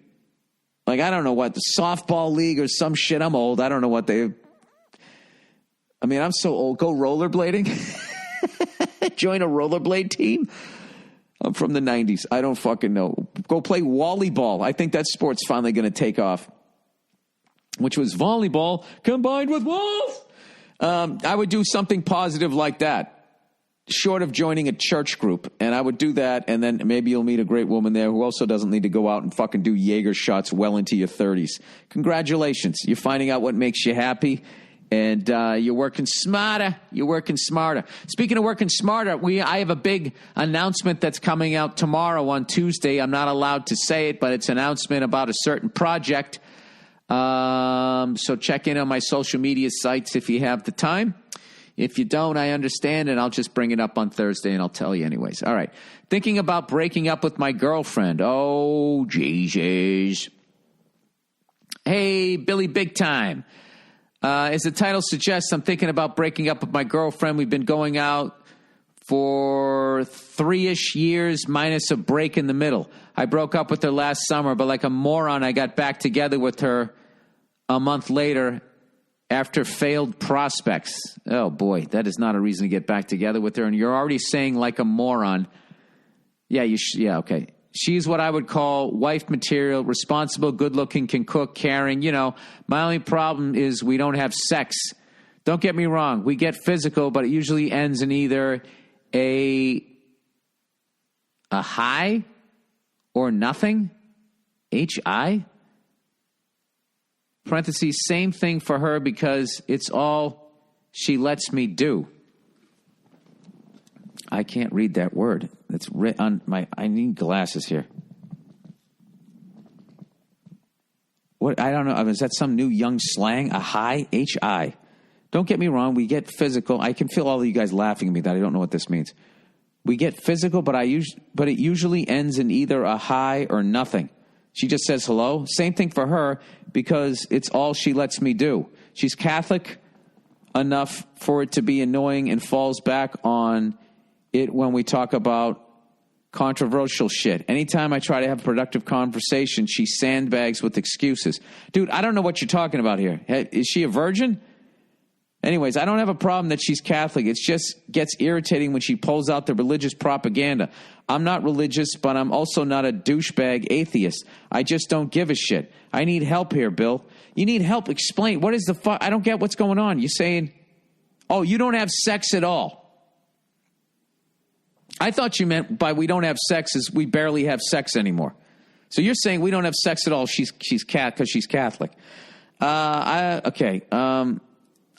Like, I don't know what, the softball league or some shit. I'm old. I don't know what I'm so old. Go rollerblading. Join a rollerblade team. I'm from the 90s. I don't fucking know. Go play volleyball. I think that sport's finally going to take off, which was volleyball combined with walls. I would do something positive like that, short of joining a church group. And I would do that, and then maybe you'll meet a great woman there who also doesn't need to go out and fucking do Jaeger shots well into your 30s. Congratulations. You're finding out what makes you happy, and you're working smarter. You're working smarter. Speaking of working smarter, I have a big announcement that's coming out tomorrow on Tuesday. I'm not allowed to say it, but it's an announcement about a certain project. So check in on my social media sites if you have the time. If you don't, I understand, and I'll just bring it up on Thursday, and I'll tell you anyways. All right. Thinking about breaking up with my girlfriend. Oh, Jesus. Hey, Billy Big Time. As the title suggests, I'm thinking about breaking up with my girlfriend. We've been going out for 3-ish years minus a break in the middle. I broke up with her last summer, but like a moron, I got back together with her a month later after failed prospects. Oh, boy, that is not a reason to get back together with her. And you're already saying like a moron. Yeah, okay. She's what I would call wife material, responsible, good-looking, can cook, caring. You know, my only problem is we don't have sex. Don't get me wrong. We get physical, but it usually ends in either a high or nothing. H-I? Parentheses, same thing for her because it's all she lets me do. I can't read that word. It's written on my... I need glasses here. What? I don't know. Is that some new young slang? A high? H-I. Don't get me wrong. We get physical. I can feel all of you guys laughing at me that I don't know what this means. We get physical, but it usually ends in either a high or nothing. She just says hello. Same thing for her because it's all she lets me do. She's Catholic enough for it to be annoying and falls back on it when we talk about controversial shit. Anytime I try to have a productive conversation, she sandbags with excuses. Dude, I don't know what you're talking about here. Is she a virgin? Anyways, I don't have a problem that she's Catholic. It just gets irritating when she pulls out the religious propaganda. I'm not religious, but I'm also not a douchebag atheist. I just don't give a shit. I need help here, Bill. You need help? Explain. What is the fuck? I don't get what's going on. You're saying, oh, you don't have sex at all. I thought you meant by we don't have sex is we barely have sex anymore. So you're saying we don't have sex at all. She's cat because she's Catholic. Okay.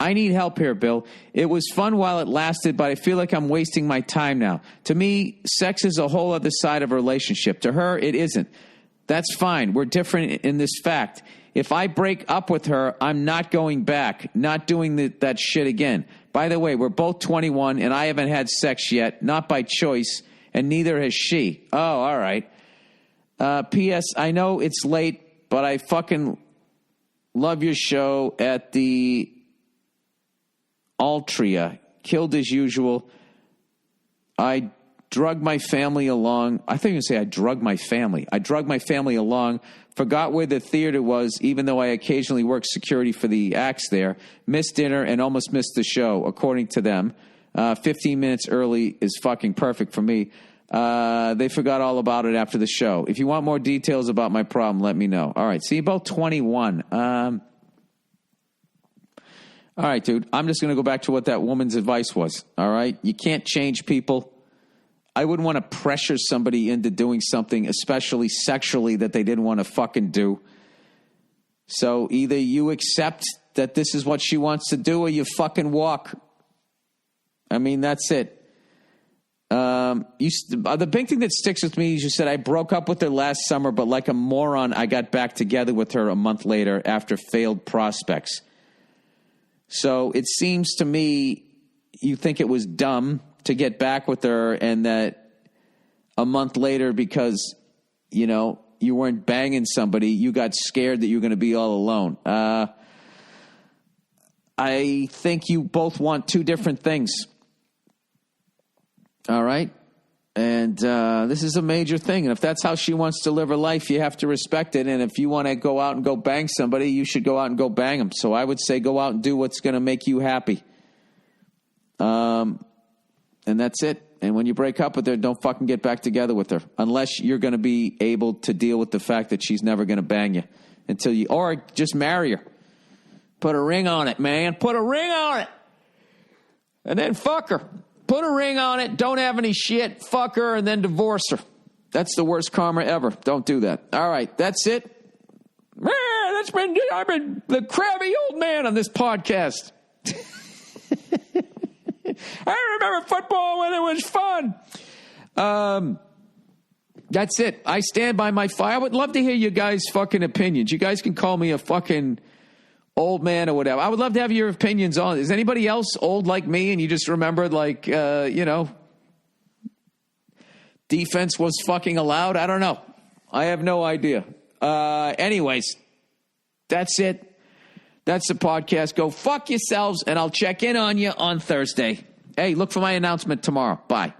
I need help here, Bill. It was fun while it lasted, but I feel like I'm wasting my time now. To me, sex is a whole other side of a relationship. To her, it isn't. That's fine. We're different in this fact. If I break up with her, I'm not going back, not doing that shit again. By the way, we're both 21, and I haven't had sex yet, not by choice, and neither has she. Oh, all right. P.S. I know it's late, but I fucking love your show at the Altria. Killed as usual. I drug my family along. I thought you were going to say I drug my family. I drug my family along. Forgot where the theater was, even though I occasionally worked security for the acts there. Missed dinner and almost missed the show, according to them. 15 minutes early is fucking perfect for me. They forgot all about it after the show. If you want more details about my problem, let me know. All right, see, about 21. All right, dude, I'm just going to go back to what that woman's advice was, all right? You can't change people. I wouldn't want to pressure somebody into doing something, especially sexually, that they didn't want to fucking do. So either you accept that this is what she wants to do or you fucking walk. I mean, that's it. The big thing that sticks with me is you said, I broke up with her last summer, but like a moron, I got back together with her a month later after failed prospects. So it seems to me you think it was dumb to get back with her and that a month later because, you know, you weren't banging somebody. You got scared that you were going to be all alone. I think you both want two different things. All right? And this is a major thing. And if that's how she wants to live her life, you have to respect it. And if you want to go out and go bang somebody, you should go out and go bang them. So I would say go out and do what's going to make you happy. And that's it. And when you break up with her, don't fucking get back together with her. Unless you're going to be able to deal with the fact that she's never going to bang you. Or just marry her. Put a ring on it, man. Put a ring on it. And then fuck her. Put a ring on it, don't have any shit, fuck her, and then divorce her. That's the worst karma ever. Don't do that. All right, that's it. Man, I've been the crabby old man on this podcast. I remember football when it was fun. That's it. I stand by my fight. I would love to hear you guys' fucking opinions. You guys can call me a fucking old man or whatever. I would love to have your opinions on it. Is anybody else old like me and you just remembered defense was fucking allowed? I don't know. I have no idea. Anyways, that's it. That's the podcast. Go fuck yourselves and I'll check in on you on Thursday. Hey, look for my announcement tomorrow. Bye.